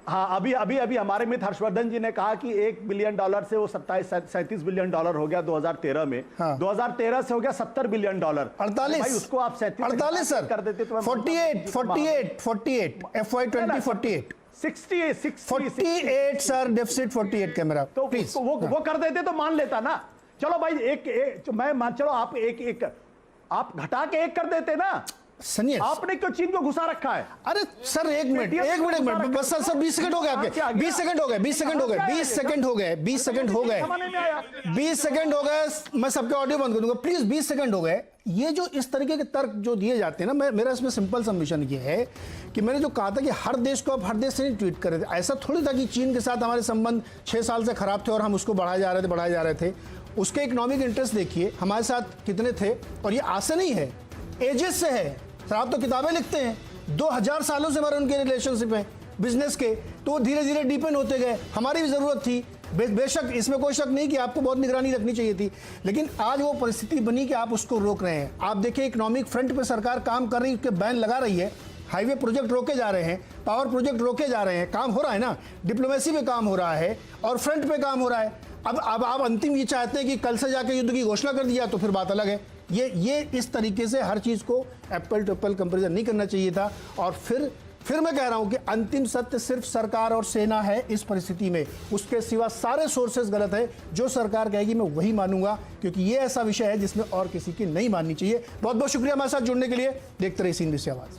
Speaker 6: अभी हमारे मित्र हर्षवर्धन जी ने कहा कि $1 बिलियन से वो 37 बिलियन हो गया 2013 में। 2013 से हो गया $70 बिलियन।
Speaker 1: 48
Speaker 6: भाई उसको आप
Speaker 1: 48 सर
Speaker 6: कर देते तो
Speaker 1: 48 FY 2048 48 सर, डेफिसिट 48 कैमरा।
Speaker 6: तो प्लीज वो कर देते तो मान लेता ना। चलो भाई, चलो आप आप घटा के 1 कर देते ना।
Speaker 1: सुनिए,
Speaker 6: आपने क्यों चीन को घुसा रखा है?
Speaker 1: अरे सर, एक मिनट बस सर 20 सेकंड हो गए आपके। 20 सेकंड हो गए 20 सेकंड हो गए। मैं सबके ऑडियो बंद कर दूंगा प्लीज। 20 सेकंड हो गए। ये जो इस तरीके के तर्क जो दिए जाते हैं ना, मेरा इसमें सिंपल सबमिशन ये है कि मैंने जो कहा था कि हर देश को आप हर देश से नहीं ट्वीट कर रहे थे। ऐसा थोड़ी था कि चीन के साथ हमारे संबंध 6 साल से खराब थे और हम उसको बढ़ाए जा रहे थे। उसके इकोनॉमिक इंटरेस्ट देखिए हमारे साथ कितने थे, और ये आज से नहीं है, एजेस से है। सर आप तो किताबें लिखते हैं, 2000 सालों से हमारे उनके रिलेशनशिप हैं बिजनेस के, तो वो धीरे धीरे डीपन होते गए। हमारी भी जरूरत थी, बेशक इसमें कोई शक नहीं कि आपको बहुत निगरानी रखनी चाहिए थी, लेकिन आज वो परिस्थिति बनी कि आप उसको रोक रहे हैं। आप देखिए, इकोनॉमिक फ्रंट पे सरकार काम कर रही है, उसके बैन लगा रही है, हाईवे प्रोजेक्ट रोके जा रहे हैं, पावर प्रोजेक्ट रोके जा रहे हैं, काम हो रहा है ना, डिप्लोमेसी पे काम हो रहा है और फ्रंट पे काम हो रहा है। अब आप अंतिम ये चाहते हैं कि कल से जाके युद्ध की घोषणा कर दिया, तो फिर बात अलग है। ये इस तरीके से हर चीज को एप्पल टू एप्पल कंपैरिजन नहीं करना चाहिए था। और फिर मैं कह रहा हूं कि अंतिम सत्य सिर्फ सरकार और सेना है इस परिस्थिति में, उसके सिवा सारे सोर्सेज गलत है। जो सरकार कहेगी मैं वही मानूंगा, क्योंकि ये ऐसा विषय है जिसमें और किसी की नहीं माननी चाहिए। बहुत बहुत शुक्रिया हमारे साथ जुड़ने के लिए। देखते रहिए CNBC आवाज।